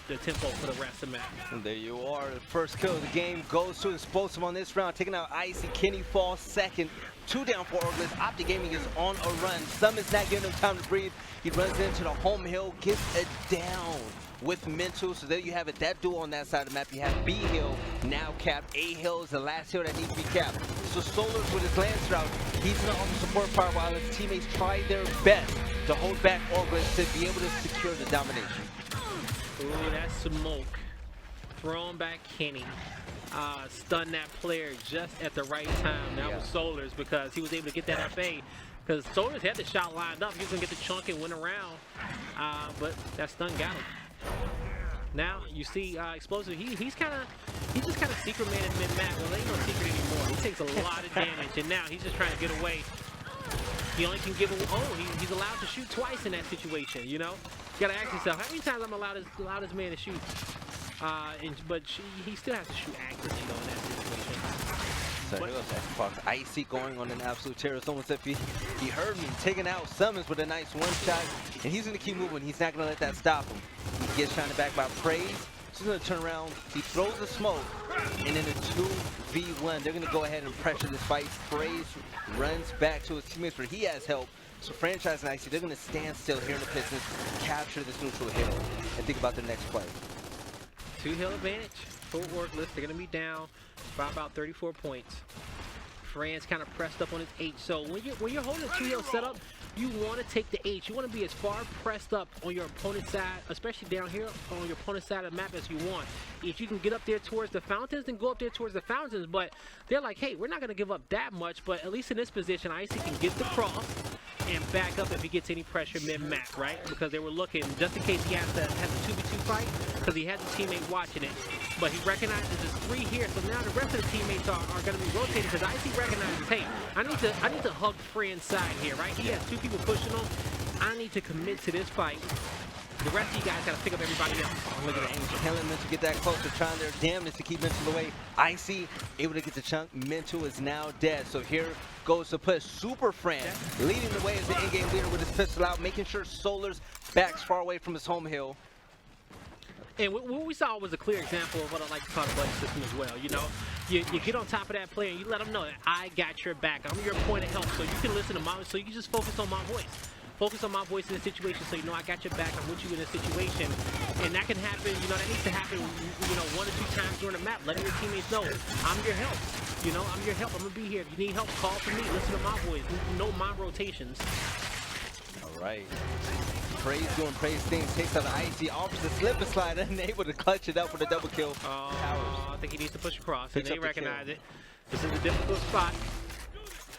the tempo for the rest of the match. And there you are. The first kill of the game goes to Explosive on this round, taking out Icy. Kenny falls second. 2 down for Orgless. Optic Gaming is on a run. Summons not giving him time to breathe. He runs into the home hill, gets it down with Mental. So there you have it. That duel on that side of the map. You have B hill now capped. A hill is the last hill that needs to be capped. So Solars with his Lancer out. He's going to offer support power while his teammates try their best to hold back Orgless to be able to secure the domination. Ooh, that smoke. Throwing back Kenny. Stun that player just at the right time. That was Solars, because he was able to get that FA. Because Solars had the shot lined up. He was going to get the chunk and win around. But that stun got him. Now you see Explosive. He's just kind of secret man in mid-map. Well, there ain't no secret anymore. He takes a lot of damage, and now he's just trying to get away. He only can give him. He's allowed to shoot twice in that situation. You know, you gotta ask yourself, how many times I'm allowed this man to shoot? But he still has to shoot accurately though in that situation. So here goes that Icy going on an absolute terror. It's almost if he heard me, taking out Summons with a nice 1-shot, and he's gonna keep moving. He's not gonna let that stop him. He gets shot back by Praise. He's gonna turn around. He throws the smoke, and in a 2v1, they're gonna go ahead and pressure this fight. Praise runs back to his teammates where he has help. So Franchise and Icy, they're gonna stand still here in the Pistons, capture this neutral hill, and think about their next play. 2 hill advantage for Orgless. They're gonna be down by about 34 points. Fran's kind of pressed up on his H. So when you're holding a 2 hill setup, you want to take the H. You want to be as far pressed up on your opponent's side, especially down here on your opponent's side of the map, as you want. If you can get up there towards the fountains, then go up there towards the fountains. But they're like, hey, we're not going to give up that much. But at least in this position, Icy can get the cross and back up if he gets any pressure mid-map, right? Because they were looking, just in case he has a 2v2 fight, because he had the teammate watching it. But he recognizes there's 3 here, so now the rest of the teammates are going to be rotating, because Icy recognizes, hey, I need to hug Fran's side here, right? He has 2 people pushing him. I need to commit to this fight. The rest of you guys got to pick up everybody else. Look at that. Killing Mental get that close. They're trying their damnedest to keep Mental away. Icy able to get the chunk. Mental is now dead. So here goes to push. Super Fran leading the way as the in-game leader with his pistol out, making sure Solars backs far away from his home hill. And what we saw was a clear example of what I like to call the buddy system as well. You know, you get on top of that player and you let them know that I got your back. I'm your point of help, so you can listen to my, so you can just focus on my voice. Focus on my voice in the situation, so you know I got your back. I'm with you in this situation, and that can happen. You know, that needs to happen. You know, 1 or 2 times during the map, letting your teammates know I'm your help. You know, I'm your help. I'm gonna be here. If you need help, call for me. Listen to my voice. Know my rotations. All right. Praise doing Praise things, takes out the Icy, offers the slip and slide, unable to clutch it up with a double kill. I think he needs to push across, and they recognize it. This is a difficult spot.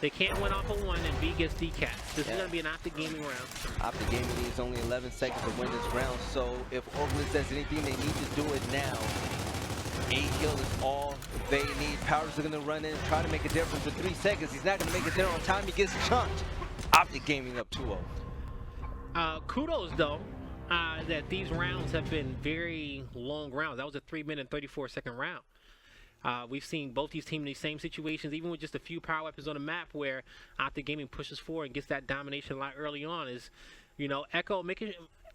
They can't win off of 1, and B gets decapped. This is going to be an Optic Gaming round. Optic Gaming needs only 11 seconds to win this round, so if Orgless does anything, they need to do it now. A kill is all they need. Powers are going to run in and try to make a difference with 3 seconds. He's not going to make it there on time. He gets chunked. Optic Gaming up 2-0. Kudos, though, that these rounds have been very long rounds. That was a 3-minute and 34-second round. We've seen both these teams in these same situations, even with just a few power weapons on the map, where Optic Gaming pushes forward and gets that domination a lot early on. Is, you know,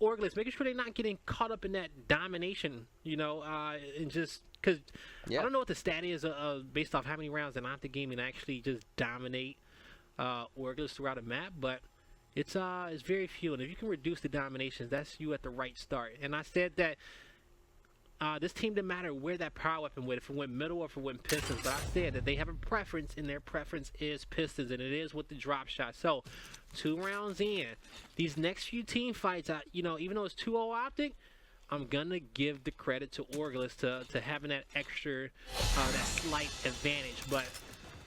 Orgless making sure they're not getting caught up in that domination, you know, and just because Yeah. I don't know what the stat is based off how many rounds an Optic Gaming actually just dominate Orgless throughout a map, but it's very few. And if you can reduce the dominations, that's you at the right start. And I said that this team didn't matter where that power weapon went, if it went middle or if it went pistons, but I said that they have a preference, and their preference is pistons, and it is with the drop shot. So 2 rounds in, these next few team fights, you know, even though it's 2-0 Optic, I'm gonna give the credit to Orgless to having that extra, that slight advantage. But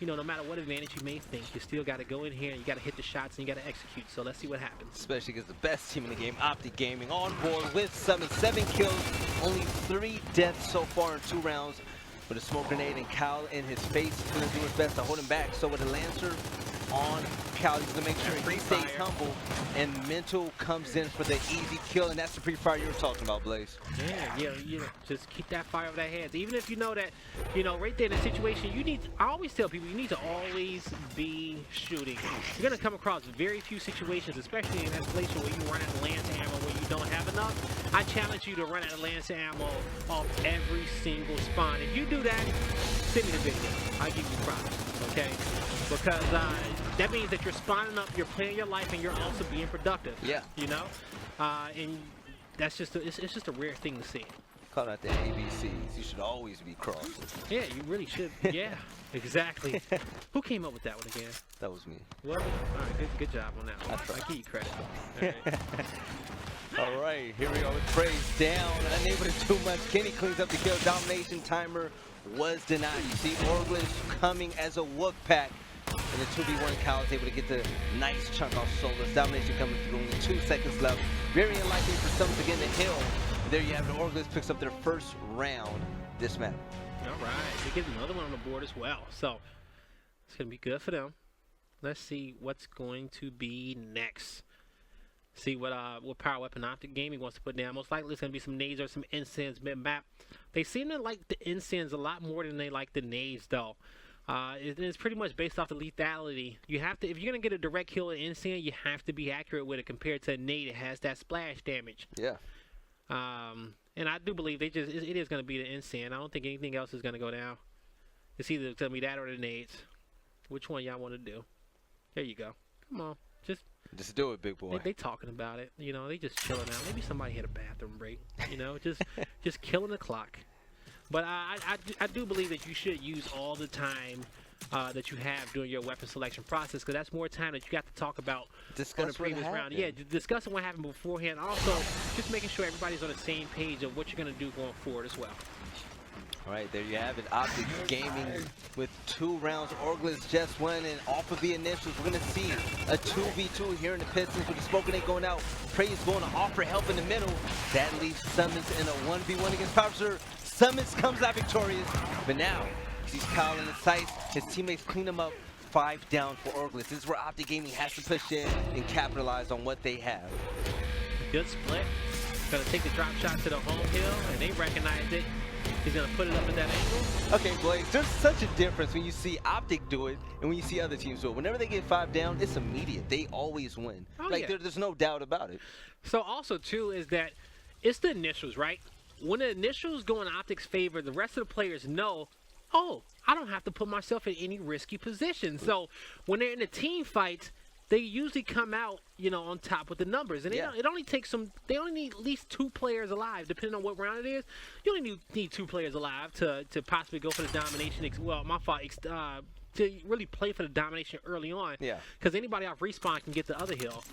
you know, no matter what advantage you may think, you still got to go in here and you got to hit the shots and you got to execute. So let's see what happens. Especially because the best team in the game, Optic Gaming, on board with Summon. 7 kills, only 3 deaths so far in 2 rounds. With a smoke grenade and Cal in his face, he's going to do his best to hold him back. So with a Lancer on Cal, he's going to make sure he stays humble. And Mental comes in for the easy kill, and that's the pre-fire you were talking about, Blaze. Yeah, you know, just keep that fire over their heads. Even if you know that, you know, right there in the situation, you need, I always tell people, you need to always be shooting. You're going to come across very few situations, especially in escalation, where you run out of Lance ammo, where you don't have enough. I challenge you to run out of Lance ammo off every single spawn. If you do that, send me the video. I'll give you props, okay? Because that means that you're spawning up, you're playing your life, and you're also being productive. Yeah. You know? And that's just, it's just a rare thing to see. Call out the ABCs. You should always be crossed. Yeah, you really should. Yeah, exactly. Who came up with that one again? That was me. What? All right, good job on that one. I give you credit. All right. All right, here we go with Praise down, unable to do much. Kenny cleans up the kill. Domination timer was denied. You see Orgless coming as a wolf pack. And the 2v1 Cal is able to get the nice chunk off Solus. Domination coming through, only 2 seconds left. Very unlikely for some to get in the hill. And there you have it. Orgless picks up their first round this map. All right, they get another one on the board as well. So it's going to be good for them. Let's see what's going to be next. See what power weapon Optic Gaming wants to put down. Most likely it's going to be some nades or some incense mid-map. They seem to like the incense a lot more than they like the nades, though. It's pretty much based off the lethality. You have to, if you're going to get a direct kill in incense, you have to be accurate with it compared to a nade. It has that splash damage. Yeah. And I do believe it is going to be the incense. I don't think anything else is going to go down. It's either going to be that or the nades. Which one y'all want to do? There you go. Come on. Just do it, big boy. They talking about it, you know. They just chilling out. Maybe somebody had a bathroom break, you know. just killing the clock. But I do believe that you should use all the time that you have during your weapon selection process, because that's more time that you got to talk about on the previous round. Yeah, discussing what happened beforehand. Also, just making sure everybody's on the same page of what you're gonna do going forward as well. All right, there you have it. Optic Gaming with 2 rounds. Orgless just won, and off of the initials, we're going to see a 2v2 here in the Pistons with the smoke grenade going out. Praise going to offer help in the middle. That leaves Summons in a 1v1 against Power. Summons comes out victorious, but now he's Kyle in the sights. His teammates clean him up. 5 down for Orgless. This is where Optic Gaming has to push in and capitalize on what they have. Good split. Going to take the drop shot to the home hill, and they recognize it. He's going to put it up at that angle. Okay, Blaze, there's such a difference when you see Optic do it and when you see other teams do it. Whenever they get 5 down, it's immediate. They always win. Oh, like, yeah. There's no doubt about it. So also, too, is that it's the initials, right? When the initials go in Optic's favor, the rest of the players know, oh, I don't have to put myself in any risky position. So when they're in the team fights, they usually come out, you know, on top with the numbers. And it only takes they only need at least 2 players alive, depending on what round it is. You only need 2 players alive to possibly go for the domination. Well, my fault. To really play for the domination early on. Yeah. Because anybody off respawn can get the other hill.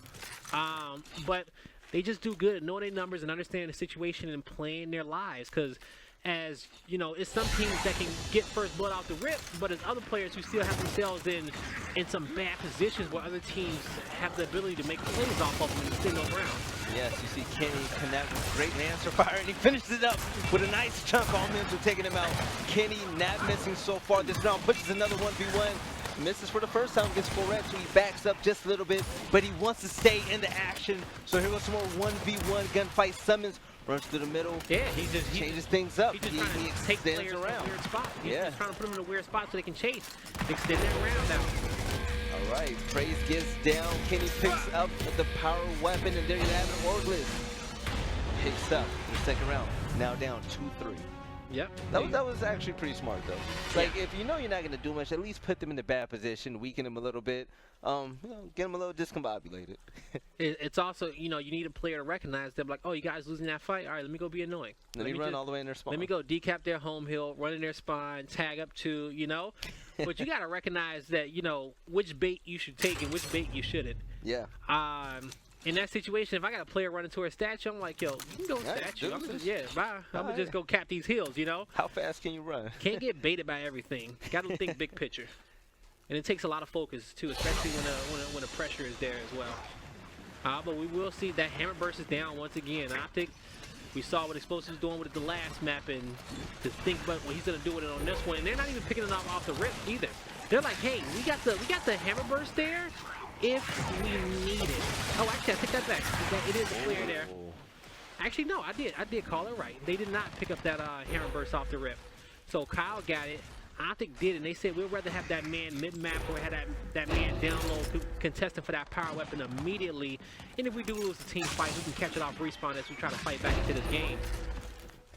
But they just do good at knowing their numbers and understanding the situation and playing their lives. Because, as you know, it's some teams that can get first blood out the rip, but there's other players who still have themselves in some bad positions where other teams have the ability to make plays off of them and spin those rounds. Yes, you see Kenny connect with great Lancer fire, and he finishes it up with a nice chunk on Mental, taking him out. Kenny not missing so far this round, pushes another 1v1. Misses for the first time against Foret, so he backs up just a little bit, but he wants to stay in the action. So here goes some more 1v1 gunfight. Summons, runs to the middle. Yeah, he changes things up. He's just trying to take players around from weird spots. He's just trying to put them in a weird spot so they can chase, extend that round out. All right, Praise gets down. Kenny picks up the power weapon, and there you have it. Orgless picks up in the second round. Now down 2-3. Yep. That was actually pretty smart, though. Like, if you know you're not going to do much, at least put them in the bad position, weaken them a little bit, get them a little discombobulated. It's also, you need a player to recognize them, like, oh, you guys losing that fight? All right, let me go be annoying. Let me run all the way in their spawn. Let me go decap their home hill, run in their spawn, tag up to, But you got to recognize that, which bait you should take and which bait you shouldn't. Yeah. In that situation, if I got a player running to a statue, I'm like, yo, you can go statue. I'm gonna just go cap these hills, How fast can you run? Can't get baited by everything. Got to think big picture. And it takes a lot of focus, too, especially when the pressure is there as well. But we will see that hammer burst is down once again. Optic, we saw what Explosive's doing with it the last map, and to think about what he's going to do with it on this one. And they're not even picking it up off the rip either. They're like, hey, we got the hammer burst there if we need it. Oh, actually, I take that back. It is a player there. Actually, no, I did call it right. They did not pick up that hammer burst off the rip. So Kyle got it. Optic did, and they said we'd rather have that man mid-map or have that man down low contesting for that power weapon immediately. And if we do lose the team fight, we can catch it off respawn as we try to fight back into this game.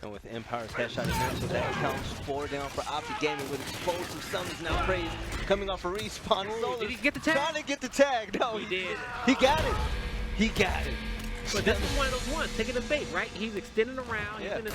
And with Empire's headshot in so that counts 4 down for Optic Gaming with Explosive Summons now praised coming off a respawn. Did he get the tag? Trying to get the tag. No, he did. He got it. He got it. But this is one of those ones, taking the bait, right? He's extending around, he's in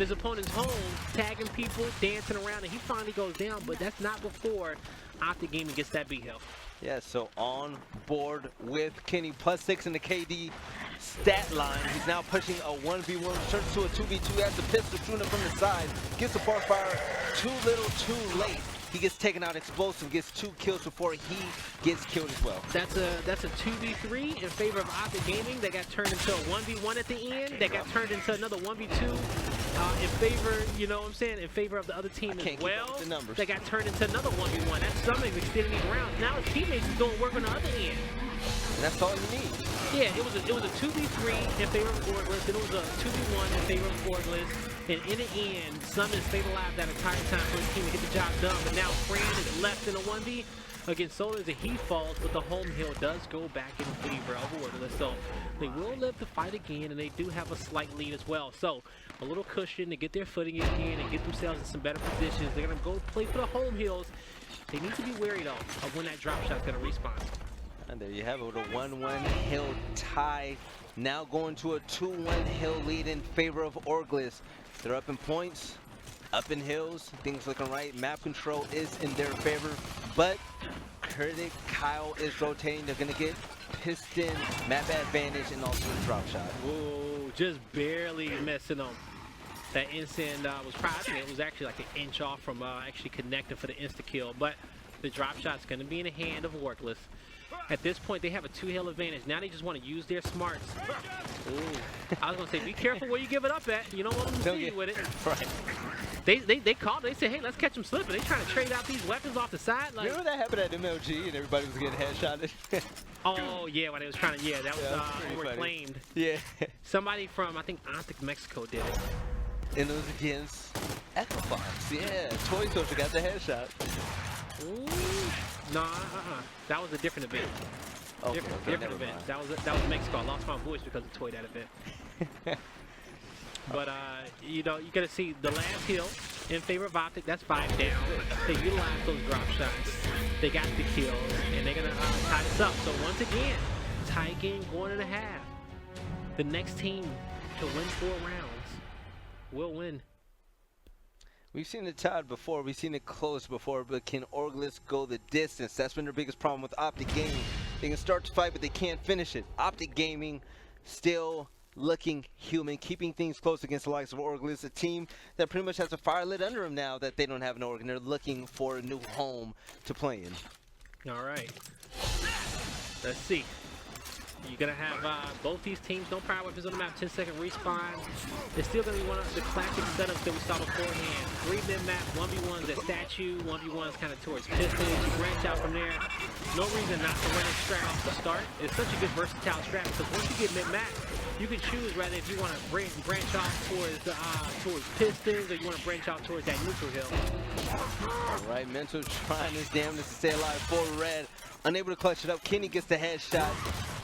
his opponent's home, tagging people, dancing around, and he finally goes down, but that's not before Optic Gaming gets that beat health. Yeah, so on board with Kenny, +6 in the KD stat line. He's now pushing a 1v1, turns to a 2v2, has the pistol shooting up from the side, gets the park fire too little, too late. He gets taken out Explosive, gets 2 kills before he gets killed as well. That's a 2v3 in favor of Optic Gaming. They got turned into a 1v1 at the end. They got turned into another 1v2 in favor, in favor of the other team as well. They got turned into another 1v1. That's something extending these rounds. Now his teammates is doing work on the other end. And that's all you need. Yeah, it was a 2v3 in favor of Orgless, then it was a 2v1 in favor of Orgless, and in the end, Summon stayed alive that entire time for his team to get the job done, but now Fran is left in a 1v against Solars, and he falls, but the home hill does go back in favor of Orgless, so they will live to fight again, and they do have a slight lead as well, so a little cushion to get their footing again and get themselves in some better positions. They're going to go play for the home hills. They need to be wary, though, of when that drop shot's going to respawn. And there you have it with a 1-1 hill tie. Now going to a 2-1 hill lead in favor of Orgless. They're up in points, up in hills. Things looking right. Map control is in their favor. But Critic Kyle is rotating. They're going to get piston, map advantage, and also a drop shot. Whoa, just barely missing them. That instant was probably, I think it was actually like an inch off from actually connecting for the insta-kill. But the drop shot's going to be in the hand of Orgless. At this point, they have a 2-hill advantage. Now they just want to use their smarts. Ooh. I was going to say, be careful where you give it up at. You don't want them to see you with it. Right. They called. They said, hey, let's catch them slipping. They trying to trade out these weapons off the side. Like, remember that happened at MLG and everybody was getting headshotted? Oh, yeah, when they was trying to, that was reclaimed. Yeah. Somebody from, I think, Optic Mexico did it. And it was against Echo Fox. Yeah, Toy Social got the headshot. Ooh. No, that was a different event. Okay, different event. That was Mexico. I lost my voice because of Toy that event. But you gotta see the last hill in favor of Optic. That's 5 down. They utilize those drop shots. They got the kills, and they're gonna tie this up. So once again, tie game going in a half. The next team to win 4 rounds will win. We've seen it tied before, we've seen it close before, but can Orgless go the distance? That's been their biggest problem with Optic Gaming. They can start to fight, but they can't finish it. Optic Gaming still looking human, keeping things close against the likes of Orgless, a team that pretty much has a fire lit under them now that they don't have an organ. They're looking for a new home to play in. All right. Let's see. You're going to have both these teams, no power weapons on the map, 10-second respawn. It's still going to be one of the classic setups that we saw beforehand. 3 mid-map, 1v1s at statue, 1v1s kind of towards pistols. You branch out from there. No reason not to run it straight off the start. It's such a good versatile strat because once you get mid-map, you can choose rather if you want to branch off towards pistons or you want to branch out towards that neutral hill. All right, Mental trying his damnedest to stay alive for red. Unable to clutch it up. Kenny gets the headshot.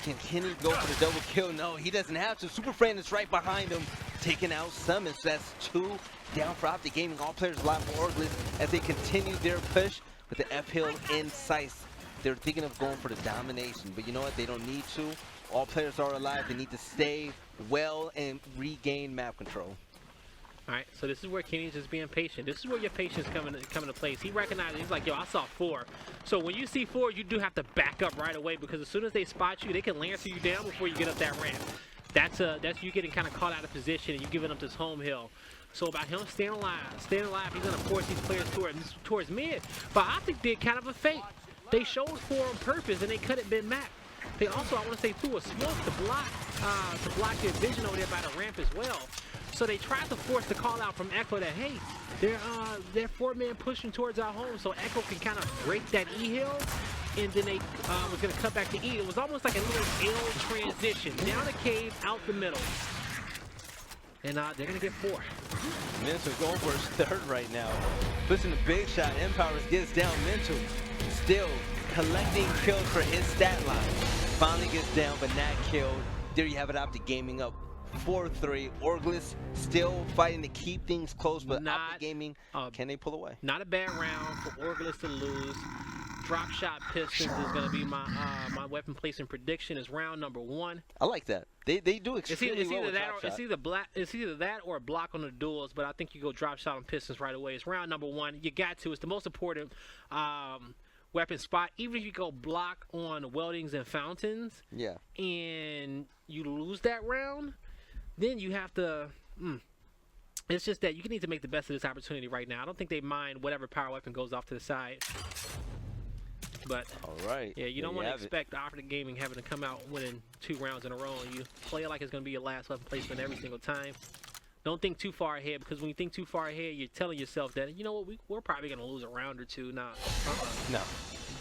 Can Kenny go for the double kill? No, he doesn't have to. Super Fran is right behind him. taking out Summons. That's 2 down for Optic Gaming. All players alive for Orgless as they continue their push with the F-Hill in sight. They're thinking of going for the domination, but you know what? They don't need to. All players are alive. They need to stay well and regain map control. All right, so this is where Kenny's just being patient. This is where your patience come into place. He recognizes, he's like, yo, I saw 4. So when you see 4, you do have to back up right away, because as soon as they spot you, they can lance you down before you get up that ramp. That's you getting kind of caught out of position and you giving up this home hill. So about him staying alive, he's gonna force these players towards mid. But Optic did kind of a fake. They showed 4 on purpose and they couldn't been mapped. They also, I want to say, threw a smoke to block their vision over there by the ramp as well. So they tried to force the call out from Echo that, hey, they're 4-man pushing towards our home, so Echo can kind of break that E hill, and then they was gonna cut back to E. It was almost like a little L transition down the cave, out the middle, and they're gonna get 4. Mental going for his 3rd right now. Pushing the big shot. Empowers gets down. Mental still collecting kills for his stat line. Finally gets down, but not killed. There you have it. Optic Gaming up 4-3. Orgless still fighting to keep things close, but Optic Gaming, can they pull away? Not a bad round for Orgless to lose. Drop shot pistons is going to be my my weapon placement prediction. Is round number 1. I like that. They do extremely well with drop shot. It's either that or a block on the duels, but I think you go drop shot on pistons right away. It's round number 1. You got to. It's the most important weapon spot. Even if you go block on weldings and fountains, yeah, and you lose that round, then you have to. It's just that you need to make the best of this opportunity right now. I don't think they mind whatever power weapon goes off to the side. But all right, yeah, you don't want to expect Optic Gaming having to come out winning 2 rounds in a row, and you play it like it's going to be your last weapon placement every single time. Don't think too far ahead, because when you think too far ahead, you're telling yourself that, you know what, we're probably going to lose a round or 2. Nah, no,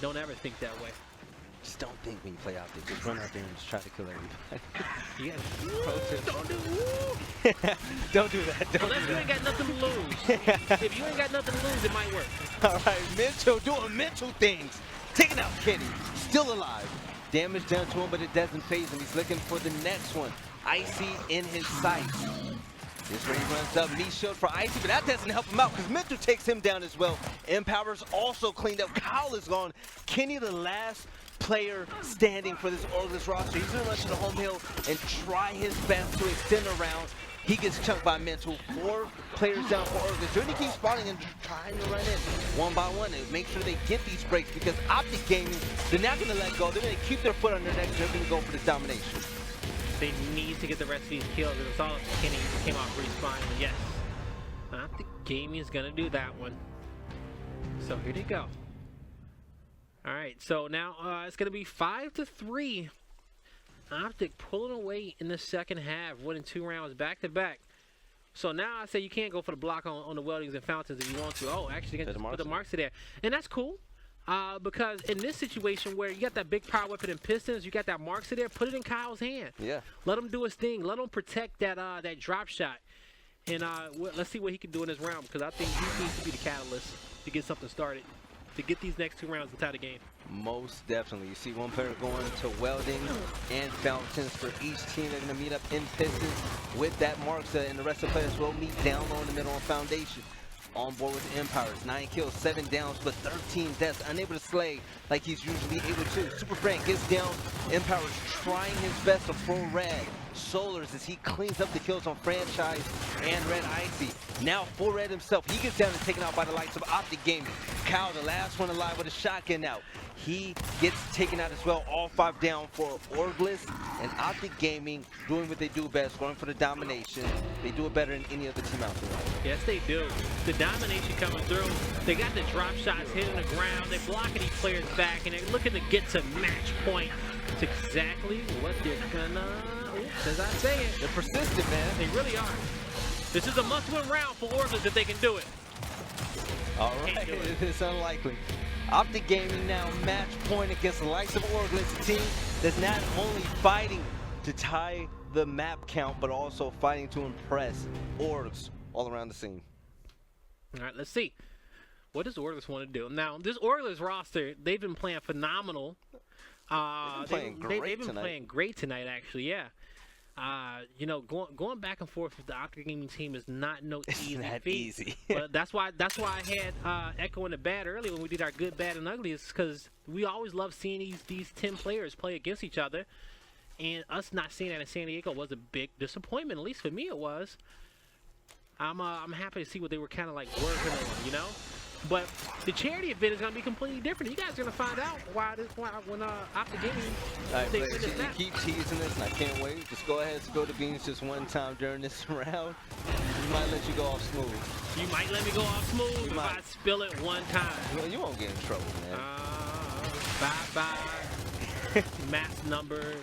don't ever think that way. Just don't think when you play Optic. Just run out there and just try to kill everybody. Yeah. Don't do that. Unless you ain't got nothing to lose. If you ain't got nothing to lose, it might work. All right, Mental doing mental things. Taking out Kenny. Still alive. Damage done to him, but it doesn't phase him. He's looking for the next one. Icy in his sights. This way he runs up. Knee shield for Icy, but that doesn't help him out because Mental takes him down as well. Empower's also cleaned up. Kyle is gone. Kenny, the last player standing for this Orgless roster. He's going to run to the home hill and try his best to extend around. He gets chunked by Mental. 4 players down for Orgless. Journey keeps spawning and trying to run in one by one and make sure they get these breaks, because Optic Gaming, they're not going to let go. They're going to keep their foot on their neck. They're going to go for this domination. They need to get the rest of these kills, and it's all up to Kenny. He came off respawn, and yes, Optic Gaming is going to do that one. So here they go. All right, so now it's going to be 5-3. Optic pulling away in the second half, winning 2 rounds back to back. So now I say you can't go for the block on the weldings and fountains if you want to. Oh, actually, you can just put the marks to there. And that's cool, because in this situation where you got that big power weapon and pistons, you got that marks to there, put it in Kyle's hand. Yeah. Let him do his thing. Let him protect that that drop shot. And let's see what he can do in this round, because I think he needs to be the catalyst to get something started, to get these next 2 rounds inside the game. Most definitely. You see one player going to welding and fountains for each team. They're going to meet up in pistons with that marker, and the rest of the players will meet down low in the middle on foundation. On board with Empowers. 9 kills, 7 downs, but 13 deaths. Unable to slay like he's usually able to. Super Frank gets down. Empowers trying his best to throw red. Solars as he cleans up the kills on Franchise and Red Icy. Now for Red himself. He gets down and taken out by the likes of Optic Gaming. Kyle, the last one alive with a shotgun out. He gets taken out as well. All 5 down for Orgless, and Optic Gaming doing what they do best, going for the domination. They do it better than any other team out there. Yes, they do. The domination coming through. They got the drop shots hitting the ground. They're blocking each player's back, and they're looking to get to match point. It's exactly what they're gonna. As I say it, they're persistent, man. They really are. This is a must-win round for Orgless if they can do it. All right, it's unlikely. Optic Gaming now match point against the likes of Orgless, a team that's not only fighting to tie the map count, but also fighting to impress Orgs all around the scene. All right, let's see. What does Orgless want to do? Now, this Orgless roster, they've been playing phenomenal. They've been playing great tonight, actually, yeah. You know, going back and forth with the Optic Gaming team is not no easy Not feat. easy. But that's why I had Echo in the bad earlier when we did our good, bad, and ugly, is because we always love seeing these 10 players play against each other, and us not seeing that in San Diego was a big disappointment. At least for me, it was. I'm happy to see what they were kind of like working on, you know. But the charity event is going to be completely different. You guys are going to find out when Optic Gaming Alright, they Blaze, win this you map. keep teasing this, and I can't wait. Just go ahead and spill the beans just one time during this round. We might let you go off smooth. You might let me go off smooth if I spill it one time. You won't get in trouble, man. Bye-bye. Maps number.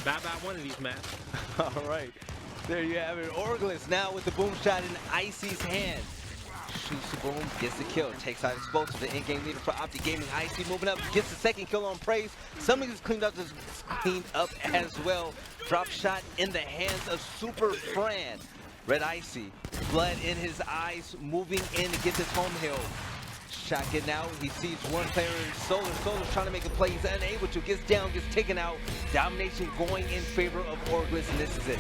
Bye-bye one of these maps. All right. There you have it. Orgless now with the boom shot in Icy's hand. Shoots the boom, gets the kill, takes out Explosive, the in-game leader for Optic Gaming. Icy moving up, gets the second kill on Praise. Something is cleaned up as well. Drop shot in the hands of Super Fran. Red Icy, blood in his eyes, moving in to get this home hill. Shot getting out, he sees one player in Solar. Solar's trying to make a play, he's unable to, gets down, gets taken out. Domination going in favor of Orgless, and this is it.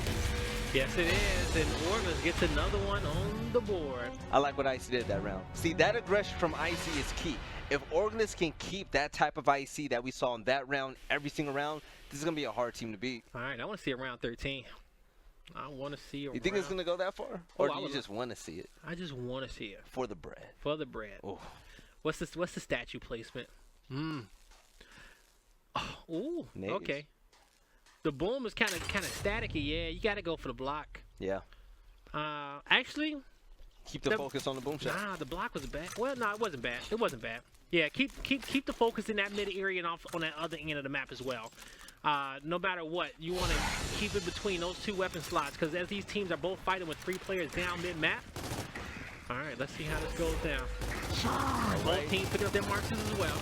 Yes, it is, and Orgless gets another one on the board. I like what Icy did that round. See, that aggression from Icy is key. If Orgless can keep that type of Icy that we saw in that round every single round, this is going to be a hard team to beat. All right, I want to see a round 13. I want to see a You think it's going to go that far? Or do you just want to see it? I just want to see it. For the bread. For the bread. Ooh. What's the statue placement? Oh, ooh, Natives. okay. The boom is kind of staticky. Yeah, you got to go for the block. Yeah. Actually, Keep the focus on the boom shot. nah, the block was bad. Well, no, it wasn't bad. It wasn't bad. Yeah, keep the focus in that mid area and off on that other end of the map as well. No matter what, you want to keep it between those two weapon slots, because as these teams are both fighting with 3 players down mid map. All right, let's see how this goes down. Both teams picking up their marks as well.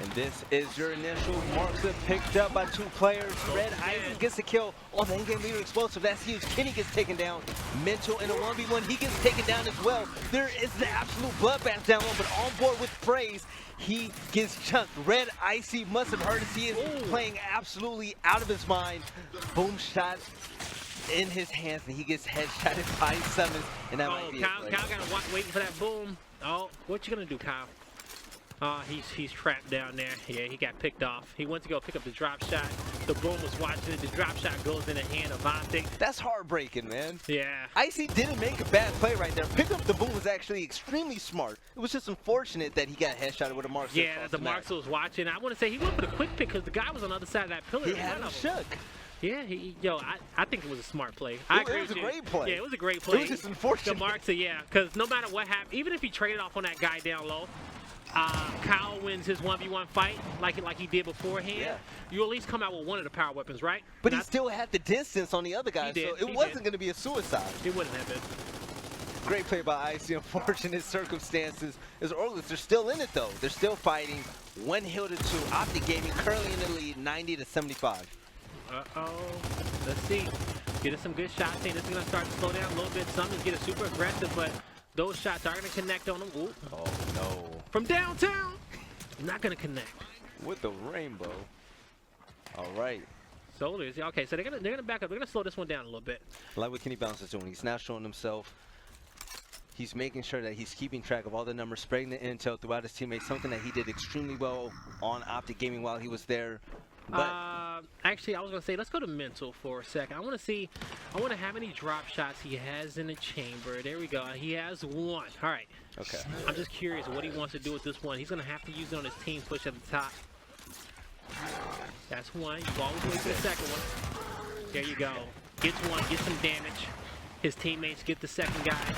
And this is your initial marks picked up by 2 players. Red Icy gets the kill on the in-game leader Explosive. That's huge. Kenny gets taken down. Mental in a 1v1. He gets taken down as well. There is the absolute bloodbath down low, but on board with Praise, he gets chunked. Red Icy must have heard as he is playing absolutely out of his mind. Boom shot in his hands, and he gets headshotted by Summons, and that might be Kyle it. got waiting for that boom. Oh, what you gonna do, Kyle? He's trapped down there. Yeah, he got picked off. He went to go pick up the drop shot. The boom was watching it. The drop shot goes in the hand of Optic. That's heartbreaking, man. Yeah. Icy didn't make a bad play right there. Pick up the boom was actually extremely smart. It was just unfortunate that he got headshotted with a Marks. Yeah, that the Marks was watching. I want to say he went for the quick pick because the guy was on the other side of that pillar. He had him shook. Yeah, I think it was a smart play. I agree It was with a you. great play. Yeah, it was a great play. It was just unfortunate. The Marks, yeah, because no matter what happened, even if he traded off on that guy down low, Kyle wins his 1v1 fight like he did beforehand. Yeah. You at least come out with one of the power weapons, right? But he still had the distance on the other guy, He did, so it he wasn't did. going to be a suicide. It wouldn't have been. Great play by Icy. Unfortunate circumstances. As Orgless, they're still in it though. They're still fighting. 1 hill to 2. Optic Gaming currently in the lead, 90-75. Uh-oh. Let's see. Getting some good shots in. This is going to start to slow down a little bit. Some is getting super aggressive, but those shots are going to connect on them. Ooh. Oh no. From downtown. Not going to connect. With the rainbow. All right. Solar is okay. So they're gonna back up. They're gonna slow this one down a little bit. I like what Kenny Bounce is doing. He's now showing himself. He's making sure that he's keeping track of all the numbers, spreading the intel throughout his teammates. Something that he did extremely well on Optic Gaming while he was there. But actually, I was gonna say let's go to mental for a second. I want to see. I want to how many drop shots he has in the chamber. There we go. He has 1. All right. okay. I'm just curious what he wants to do with this one. He's gonna have to use it on his team push at the top. That's 1. You always wait for the second one. There you go. Gets 1. Gets some damage. His teammates get the second guy.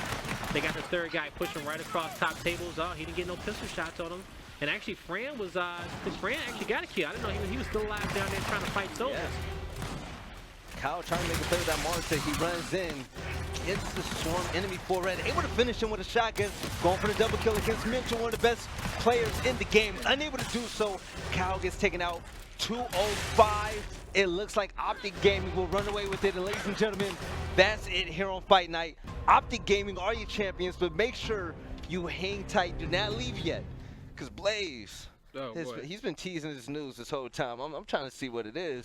They got the third guy pushing right across top tables. Oh, he didn't get no pistol shots on him. And actually, Fran was, Fran actually got a kill. I didn't know he was still alive down there trying to fight soldiers. Yeah. Kyle trying to make a play with that Marta. He runs in, gets the swarm enemy for red, able to finish him with a shotgun, going for the double kill against Mitchell, one of the best players in the game. Unable to do so, Kyle gets taken out. 205. It looks like Optic Gaming will run away with it. And ladies and gentlemen, that's it here on Fight Night. Optic Gaming are your champions, but make sure you hang tight. Do not leave yet. Because Blaze, he's been teasing his news this whole time. I'm trying to see what it is.